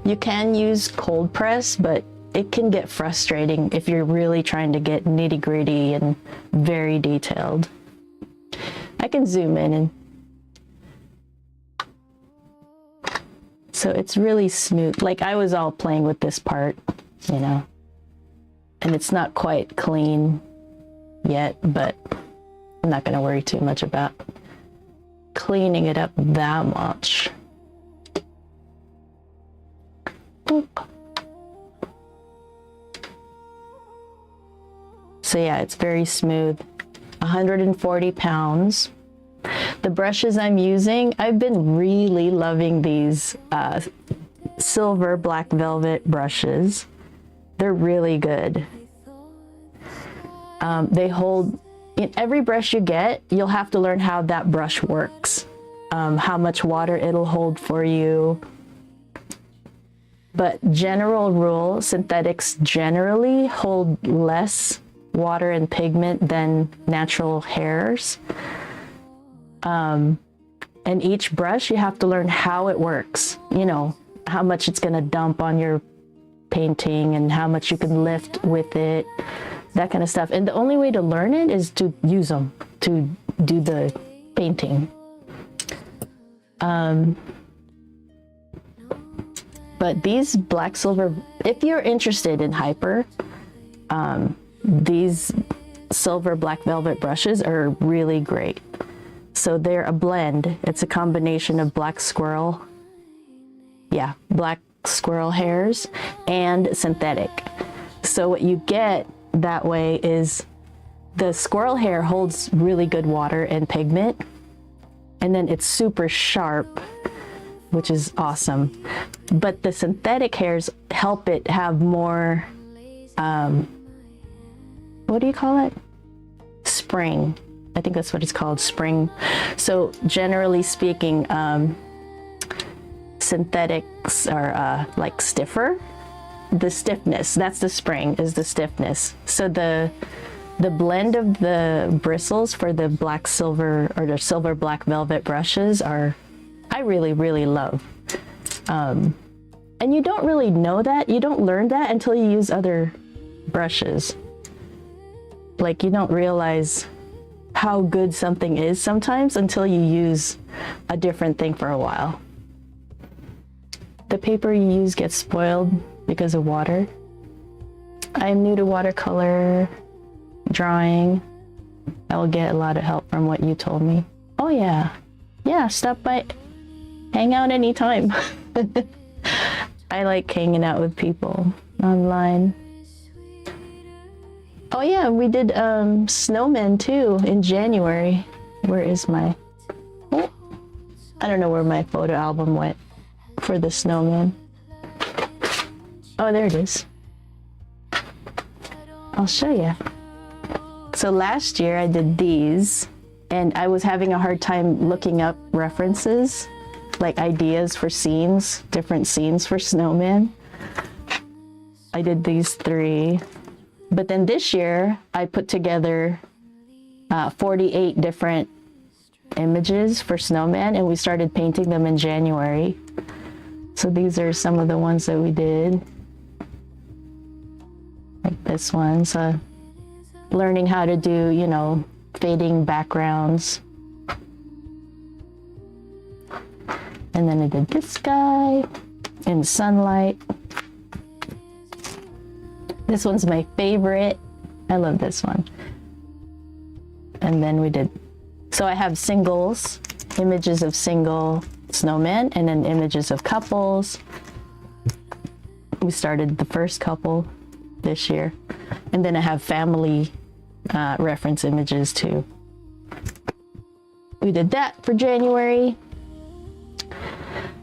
You can use cold press, but it can get frustrating if you're really trying to get nitty-gritty and very detailed. I can zoom in and so it's really smooth. Like I was all playing with this part, you know, and it's not quite clean yet, but I'm not going to worry too much about cleaning it up that much. Boop. So yeah, it's very smooth. 140 pounds. The brushes I'm using, I've been really loving these silver black velvet brushes. They're really good. They hold, in every brush you get, you'll have to learn how that brush works, how much water it'll hold for you. But general rule, synthetics generally hold less water and pigment than natural hairs. And each brush you have to learn how it works, you know, how much it's going to dump on your painting and how much you can lift with it, that kind of stuff. And the only way to learn it is to use them to do the painting. But these black silver, if you're interested in hyper, these silver black velvet brushes are really great. So they're a blend. It's a combination of black squirrel hairs and synthetic. So what you get that way is the squirrel hair holds really good water and pigment, and then it's super sharp, which is awesome. But the synthetic hairs help it have more, what do you call it? Spring. I think that's what it's called, spring. So generally speaking, synthetics are like stiffer. The stiffness, that's the spring, is the stiffness. So the blend of the bristles for the black silver or the silver black velvet brushes I really, really love. And you don't really know that, you don't learn that until you use other brushes. Like you don't realize how good something is sometimes until you use a different thing for a while. The paper you use gets spoiled because of water. I'm new to watercolor drawing. I will get a lot of help from what you told me. Oh yeah. Yeah, stop by, hang out anytime. I like hanging out with people online. Oh yeah, we did snowmen too in January. Where is my... Oh, I don't know where my photo album went for the snowman. Oh, there it is. I'll show you. So last year I did these, and I was having a hard time looking up references, like ideas for scenes, different scenes for snowman. I did these 3. But then this year I put together 48 different images for snowman, and we started painting them in January. So these are some of the ones that we did. Like this one, so learning how to do, you know, fading backgrounds. And then I did this guy in sunlight. This one's my favorite. I love this one. And then we did, so I have singles, images of single snowmen, and then images of couples. We started the first couple this year. And then I have family reference images too. We did that for January.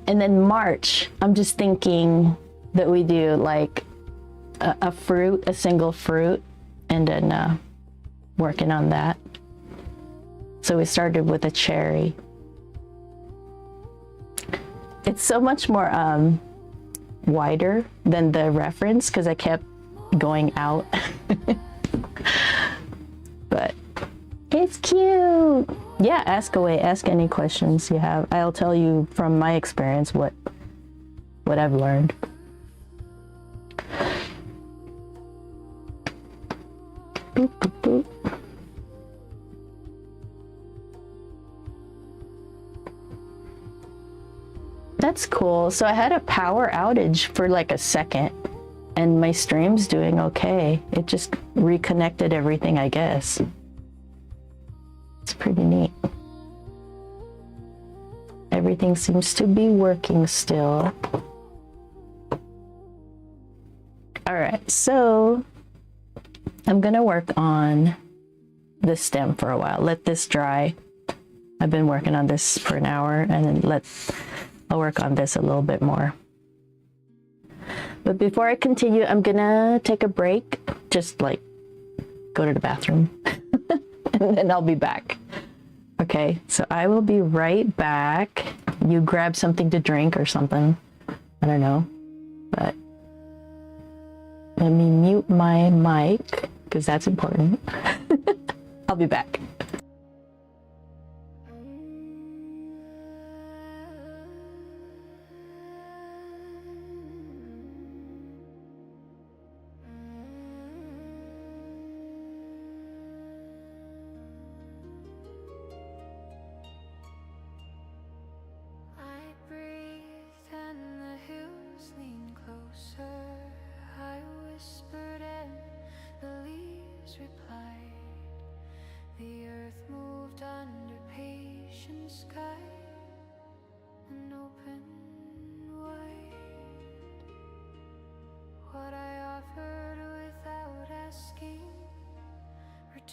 And then March, I'm just thinking that we do like a fruit, a single fruit, and then working on that. So we started with a cherry. It's so much more wider than the reference because I kept going out. But it's cute. Yeah, ask away. Ask any questions you have. I'll tell you from my experience what I've learned. Boop, boop, boop. That's cool. So I had a power outage for like a second, and my stream's doing okay. It just reconnected everything, I guess. It's pretty neat. Everything seems to be working still. All right, so I'm gonna work on the stem for a while. Let this dry. I've been working on this for an hour, and then I'll work on this a little bit more. But before I continue, I'm gonna take a break, just like go to the bathroom, and then I'll be back. Okay, so I will be right back. You grab something to drink or something. I don't know, but let me mute my mic because that's important. I'll be back.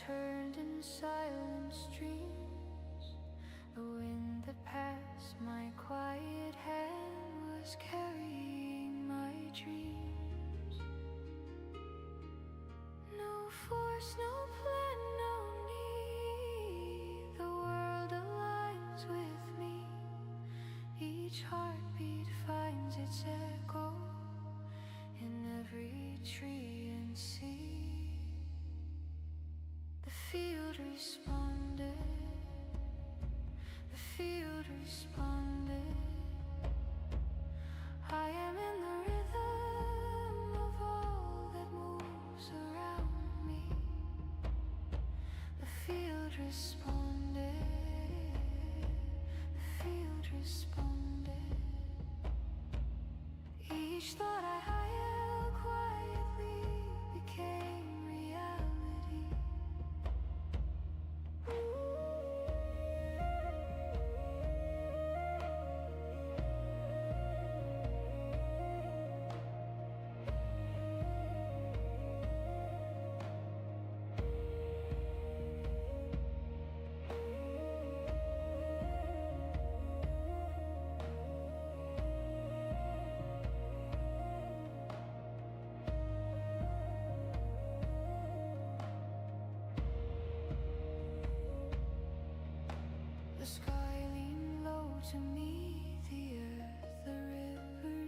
Turned in silent streams. The wind that passed my quiet hand was carrying my dreams. No force, no plan, no need. The world aligns with me. Each heartbeat finds its echo in every tree and sea. The field responded, the field responded. I am in the rhythm of all that moves around me. The field responded, the field responded. Each thought I held quietly became reality.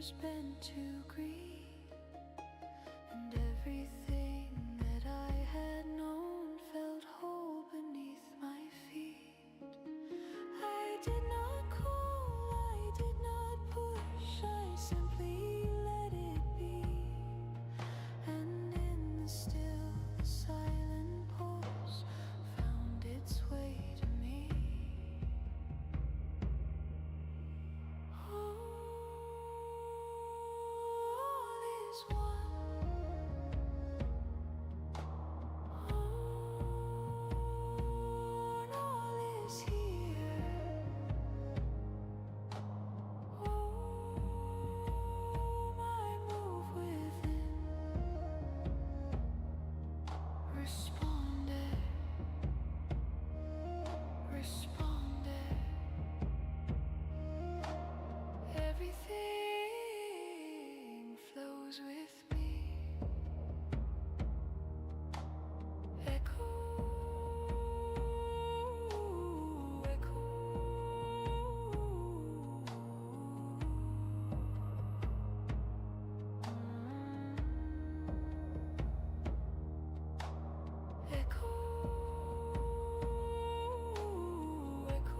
years bent to green, and everything that I had known felt whole beneath my feet. I did not call, I did not push, I simply let it be. And in the still, the silent pulse found its way to me. All is one. All is here. Oh, my move within responded, responded. Everything flows with me. Echo, echo. Echo, echo.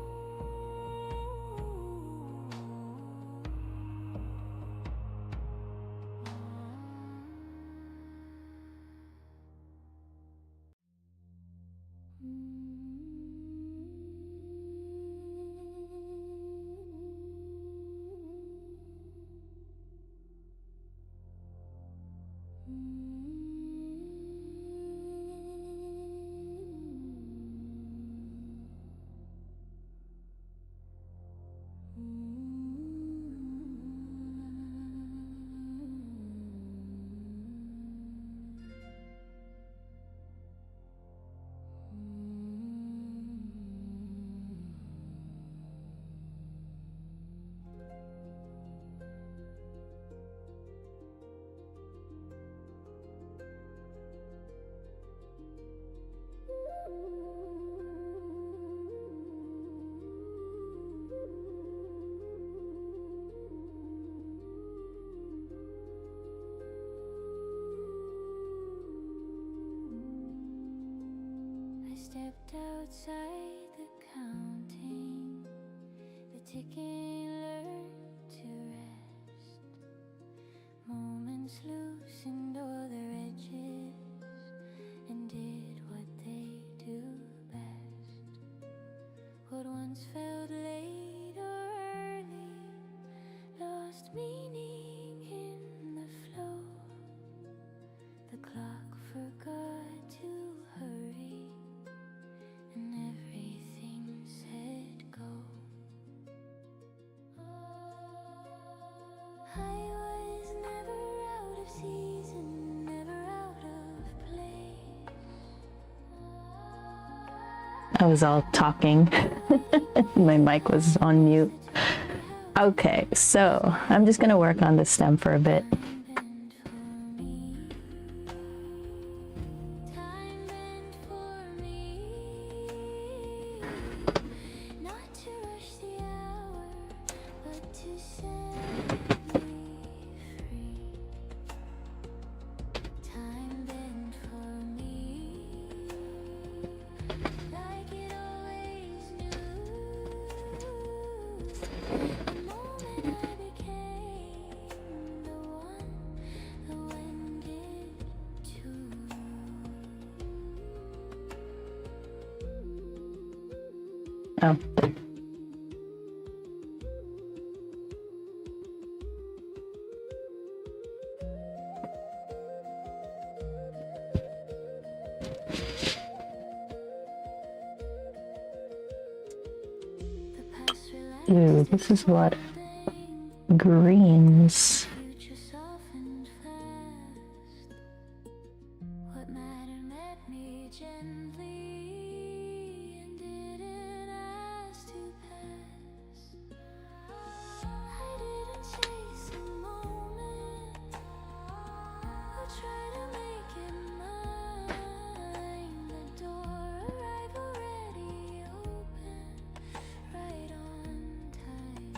I stepped outside the counting, the ticking learned to rest. Moments loosened all their edges and did what they do best. What once felt late or early lost meaning in the flow. The clock forgot to hurry, and everything said go. I was never out of season, never out of place. I was all talking. My mic was on mute. Okay, so I'm just gonna work on the stem for a bit. Bent for me, time bent for me, not to rush the hour, but to set me free. Time bent for me, like it always knew. The moment I became the one who ended too. Oh. The past relaxed, Ooh, this is what greens. future softened fast. What mattered met me gently and didn't ask to pass. I didn't chase a moment or try to make it mine. The door arrived already open, right on time.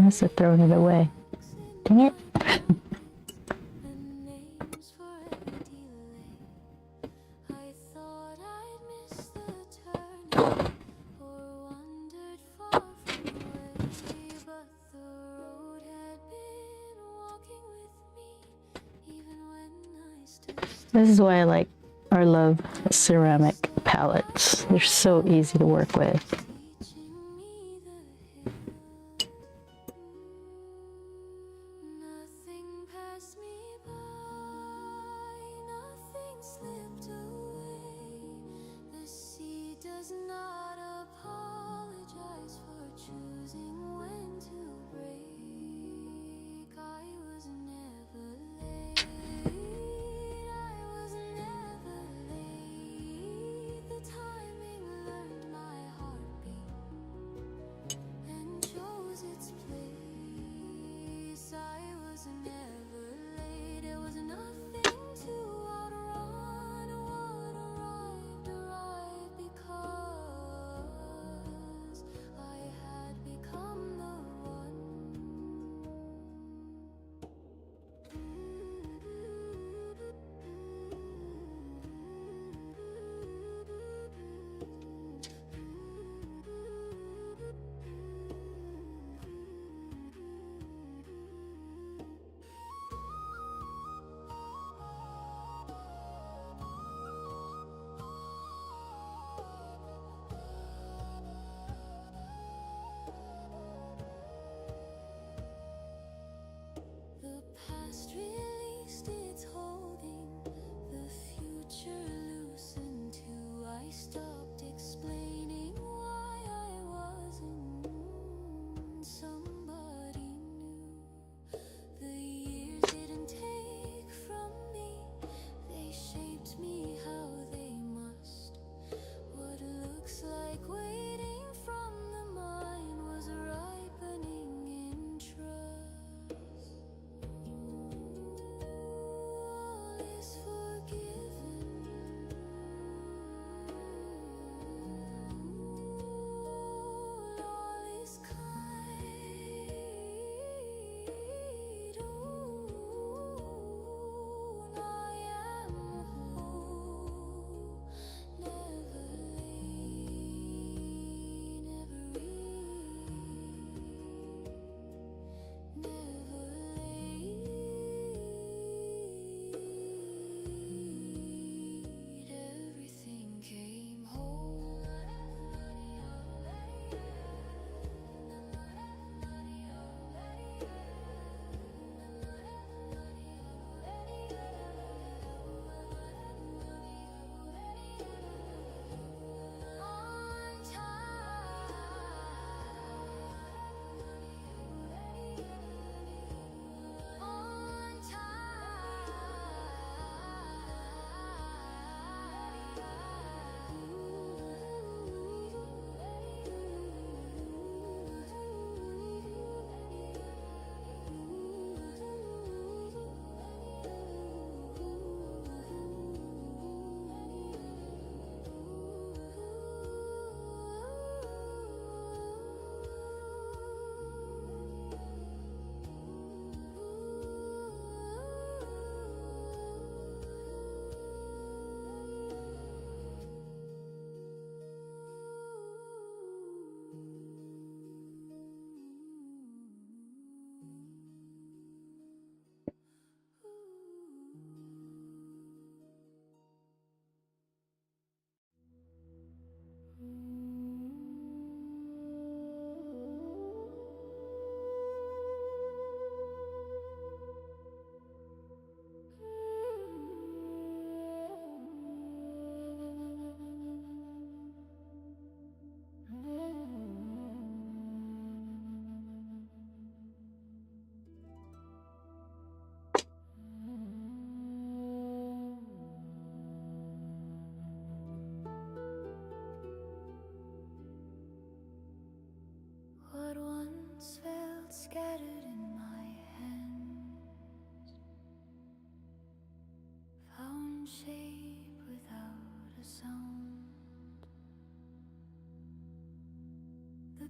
must have thrown it away. Dang it. This is why I like or love ceramic palettes. They're so easy to work with.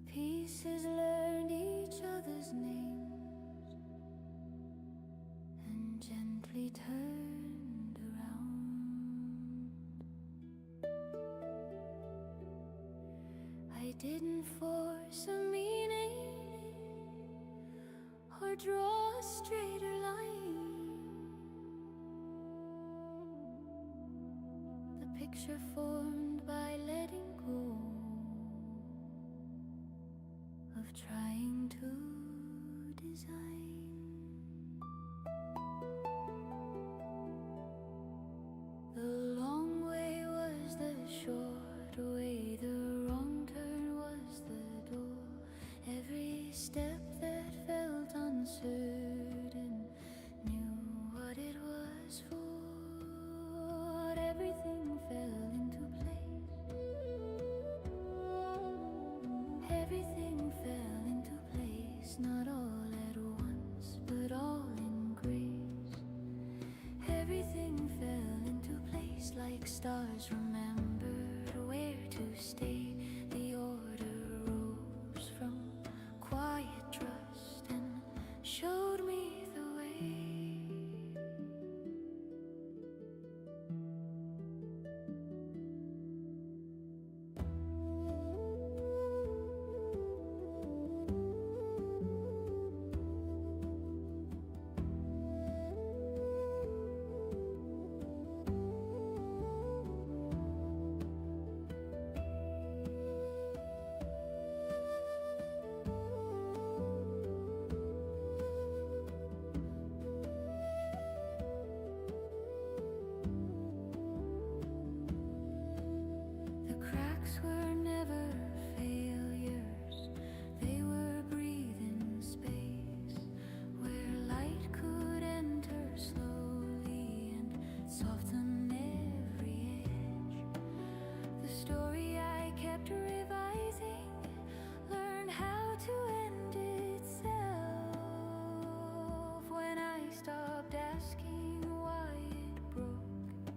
pieces learned each other's names and gently turned around. I didn't force a meaning or draw a straighter line. The picture formed by letting go of trying to design. The long way was the short way, the wrong turn was the door. Every step that felt uncertain knew what it was for. Everything fell into place. Everything fell into place, not all at once, but all in grace. Everything fell into place like stars remembered where to stay. The order rose from quiet trust and showed me the way. The cracks were never failures, they were breathing space where light could enter slowly and soften every edge. The story I kept revising learned how to end itself when I stopped asking why it broke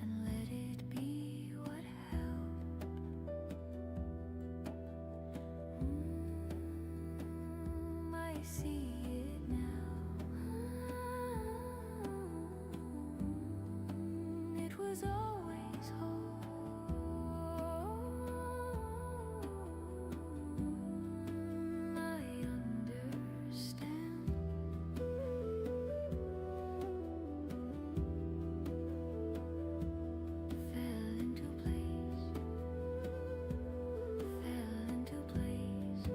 and let it be what held. I see it now. It was always home. I understand. Fell into place. Fell into place.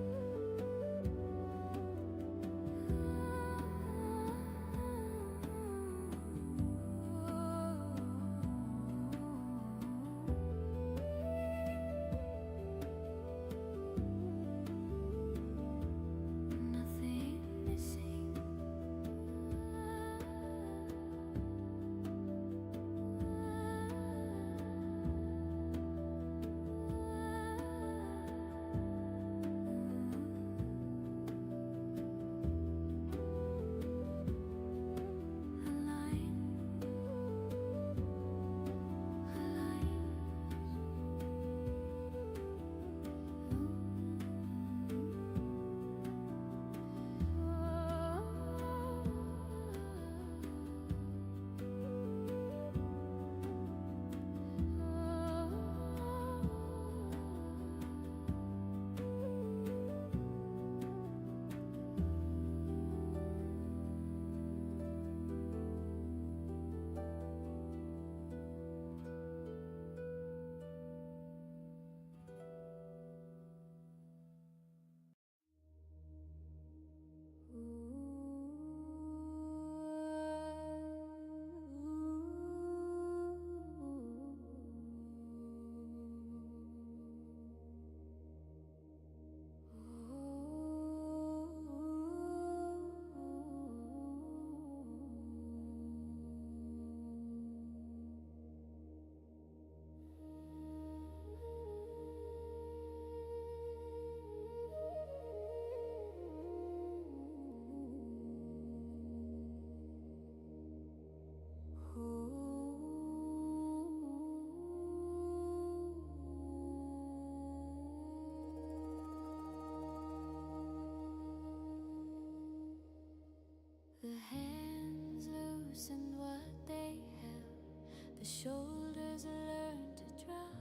toes learn to drop.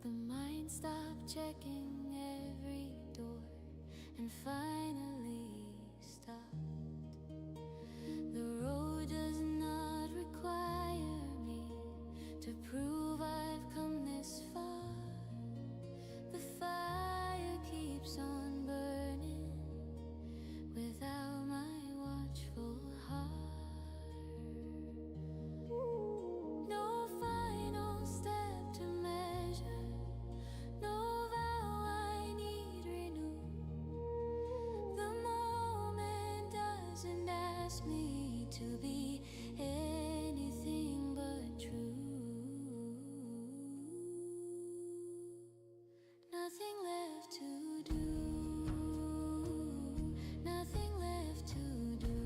The mind stopped checking every door and finally stopped. The road does not require me to prove I've come this far. The fire keeps on burning without my watchful heart. No final step to measure, no vow I need renew. The moment doesn't ask me to be anything but true. Nothing left to do, nothing left to do.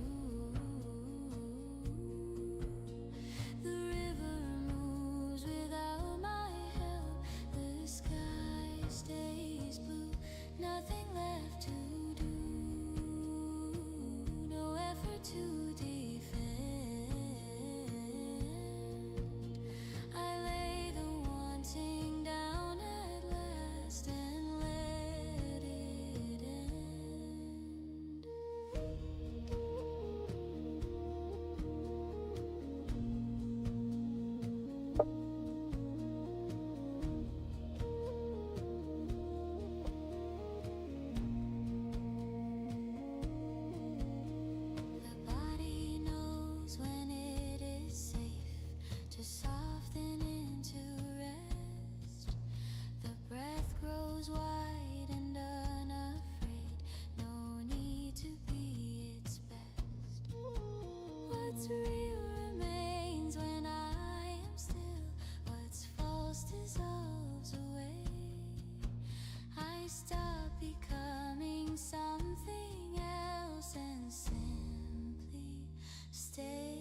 The river moves without my help, the sky stays blue. Nothing left to do, no effort to defend. I lay the wanting down at last and let it end. The body knows when it is safe to soften into rest. The breath grows wide and unafraid, no need to be its best. What's real remains when I am still, what's false dissolves away. I stop becoming something else and simply stay.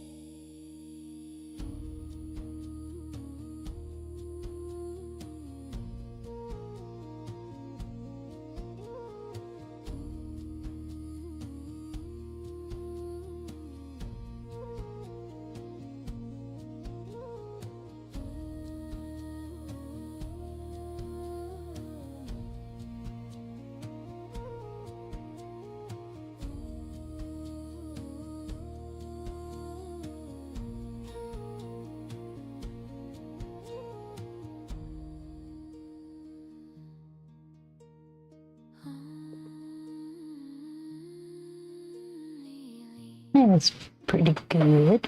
That was pretty good.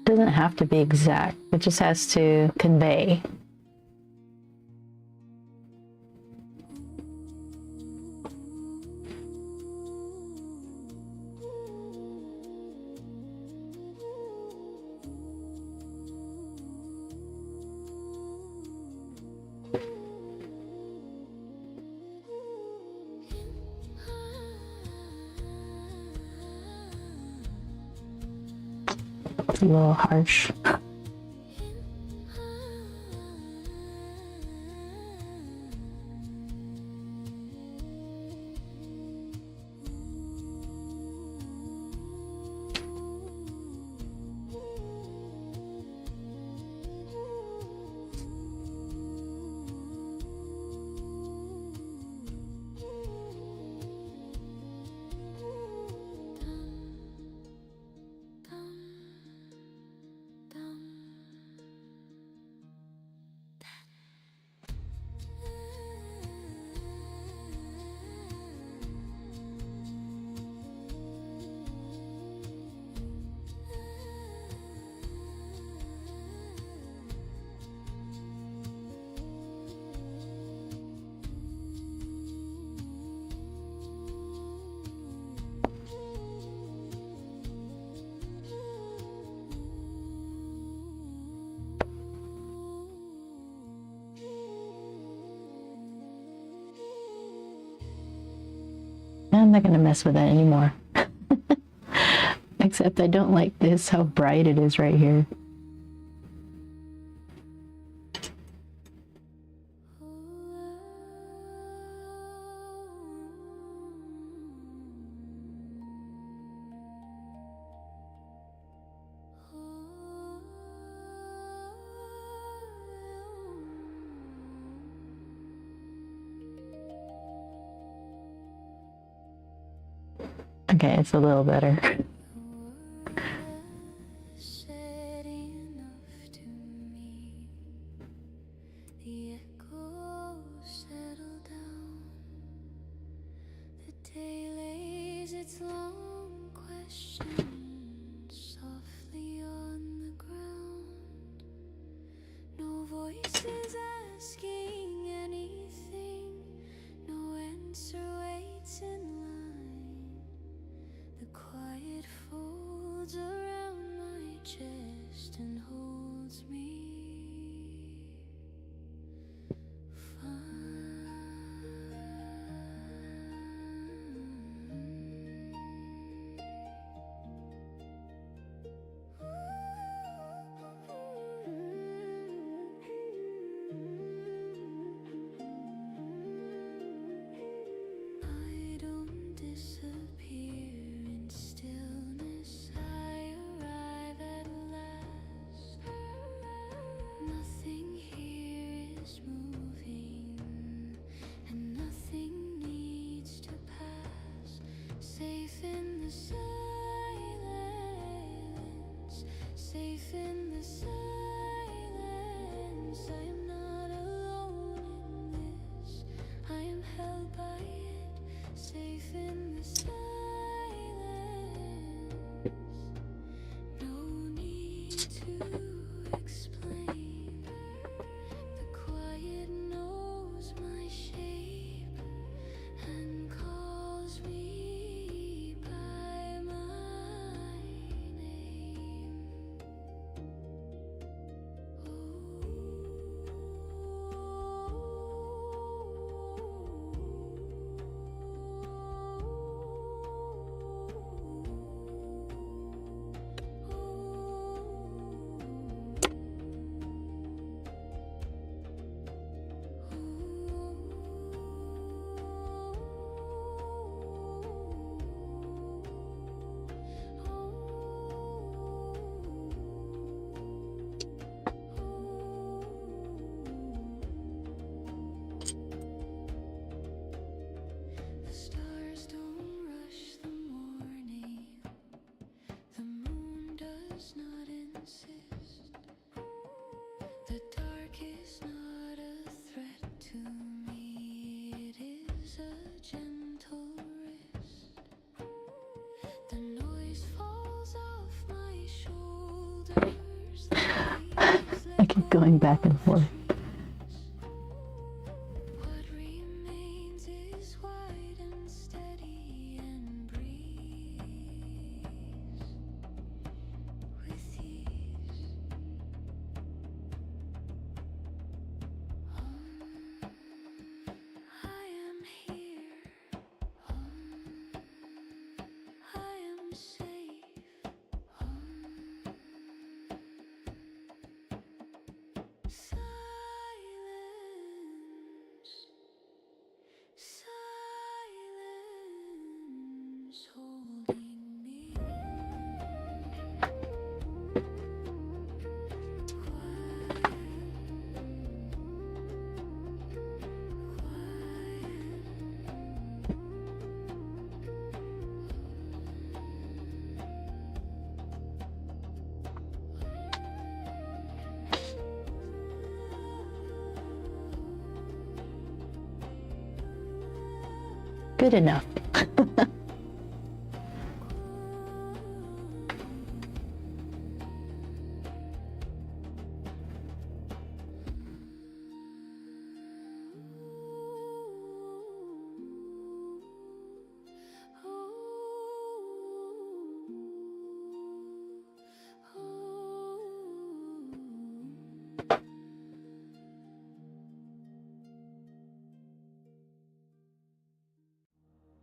Doesn't have to be exact, it just has to convey. It's a little harsh. I'm not gonna mess with that anymore. Except I don't like this, how bright it is right here. Okay, it's a little better. Said enough to me. The echoes settle down. The day lays its long question softly on the ground. No voices asking anything. No answer waits in line. The quiet folds around my chest and holds me I don't disappear in stillness. I arrive at last. Nothing here is moving, and nothing needs to pass. Safe in the silence, safe in the silence. I am not alone in this. I am held by it, safe in the silence. No need to explain. The quiet knows my shape and calls me by my name. The stars don't rush the morning. The moon does not insist. The dark is not a threat to me. It is a gentle wrist. The noise falls off my shoulders. The leaves I keep going back and forth. What remains is wide and steady and breathes with ease. I am here. I am safe. Silence. Silence holding me. Good enough.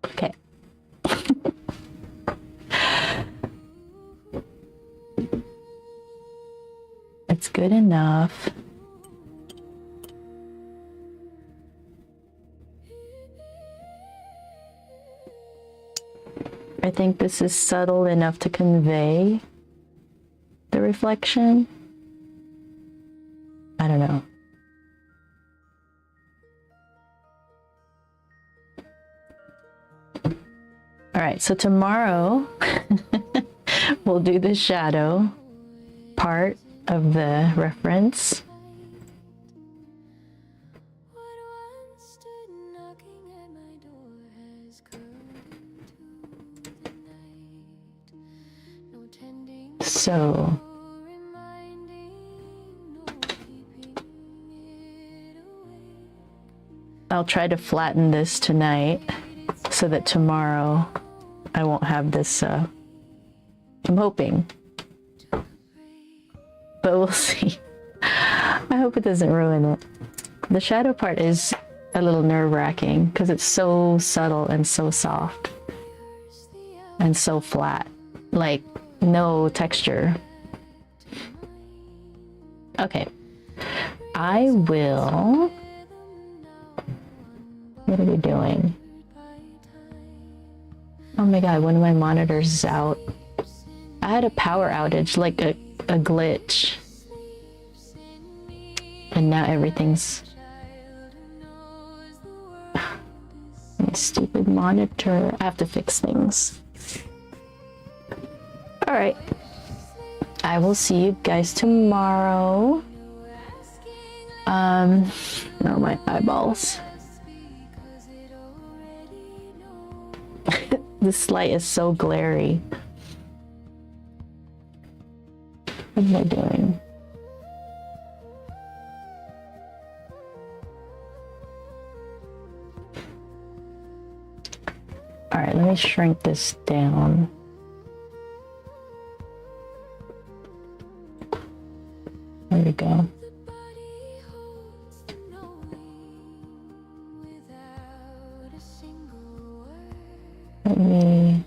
Okay. It's good enough. I think this is subtle enough to convey the reflection. I don't know. All right, so tomorrow we'll do the shadow part of the reference. So I'll try to flatten this tonight so that tomorrow I won't have this, I'm hoping, but we'll see. I hope it doesn't ruin it. The shadow part is a little nerve-wracking because it's so subtle and so soft and so flat, like no texture. Okay, I will, what are we doing? Oh my god, one of my monitors is out. I had a power outage, like a glitch. And now everything's... My stupid monitor. I have to fix things. Alright. I will see you guys tomorrow. No, my eyeballs. This light is so glary. What am I doing? All right, let me shrink this down. There we go. Let me...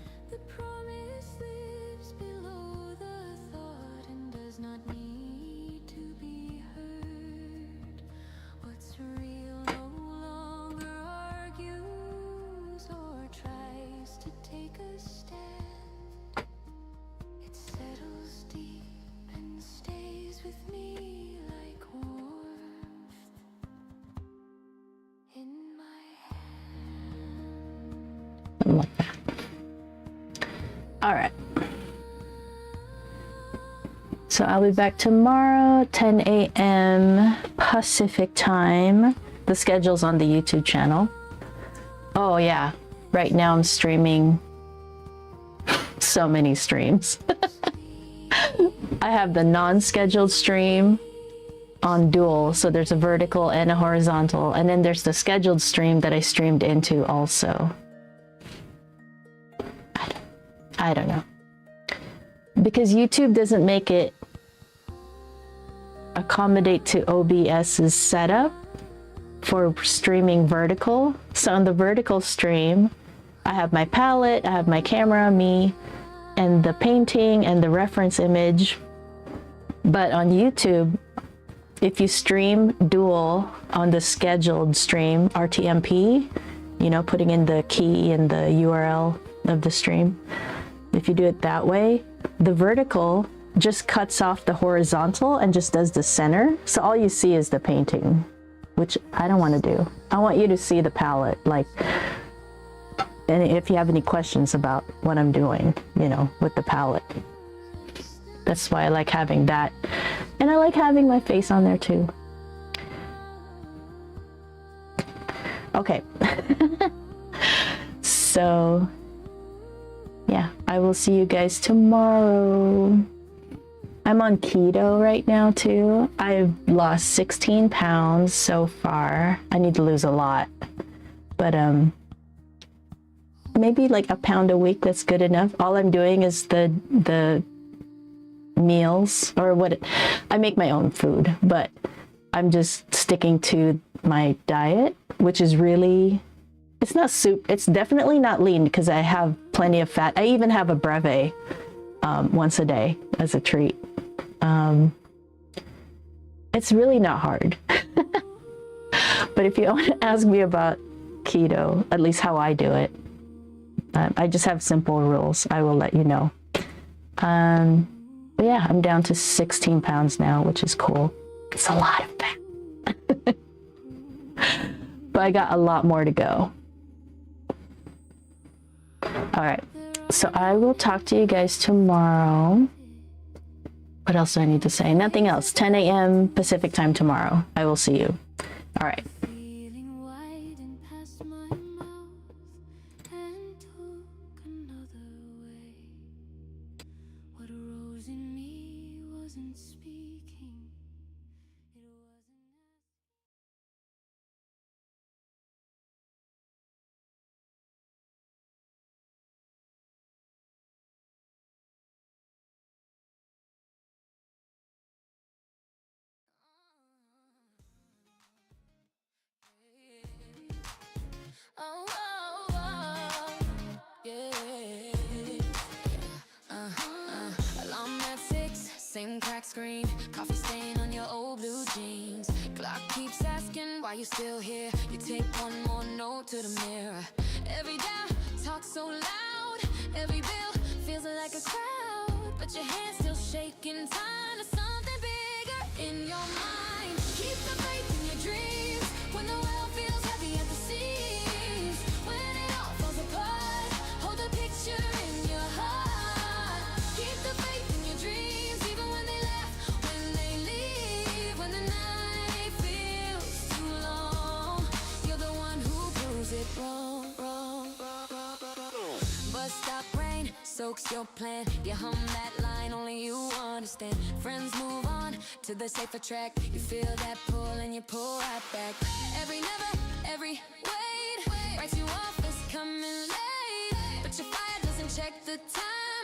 like that. All right. So I'll be back tomorrow, 10 a.m. Pacific time. The schedule's on the YouTube channel. Oh yeah, right now I'm streaming so many streams. I have the non-scheduled stream on dual, so there's a vertical and a horizontal, and then there's the scheduled stream that I streamed into also. I don't know, because YouTube doesn't make it accommodate to OBS's setup for streaming vertical. So on the vertical stream, I have my palette, I have my camera, me, and the painting and the reference image. But on YouTube, if you stream dual on the scheduled stream, RTMP, you know, putting in the key and the URL of the stream, if you do it that way, the vertical just cuts off the horizontal and just does the center. So all you see is the painting, which I don't want to do. I want you to see the palette, like, and if you have any questions about what I'm doing, you know, with the palette. That's why I like having that. And I like having my face on there too. Okay. So, yeah, I will see you guys tomorrow. I'm on keto right now too. I've lost 16 pounds so far. I need to lose a lot, but maybe like a pound a week, that's good enough. All I'm doing is the meals, or what, I make my own food, but I'm just sticking to my diet, which is really, it's not soup, it's definitely not lean because I have plenty of fat. I even have a breve once a day as a treat. It's really not hard. But if you want to ask me about keto, at least how I do it, I just have simple rules. I will let you know. But yeah, I'm down to 16 pounds now, which is cool. It's a lot of fat. But I got a lot more to go. All right. So I will talk to you guys tomorrow. What else do I need to say? Nothing else. 10 a.m. Pacific time tomorrow. I will see you. All right. Feeling widened past my mouth and took another way. What arose in me wasn't speaking. It wasn't. Oh, oh, oh, yeah. Alarm at 6, same crack screen, coffee stain on your old blue jeans. Clock keeps asking why you still here. You take one more note to the mirror. Every doubt talks so loud. Every bill feels like a crowd, but your hand's still shaking. Time to something bigger in your mind. Keep the faith in your dreams when the world feels heavy at the seams. When it all falls apart, hold the picture in your heart. Keep the faith in your dreams, even when they laugh, when they leave, when the night feels too long. You're the one who proves it wrong, wrong, wrong, wrong, wrong. Bus stop rain soaks your plan. You hum that line only you understand. Friends move on to the safer track. You feel that pull and you pull right back. Every never, every wait writes you off as coming late, but your fire doesn't check the time.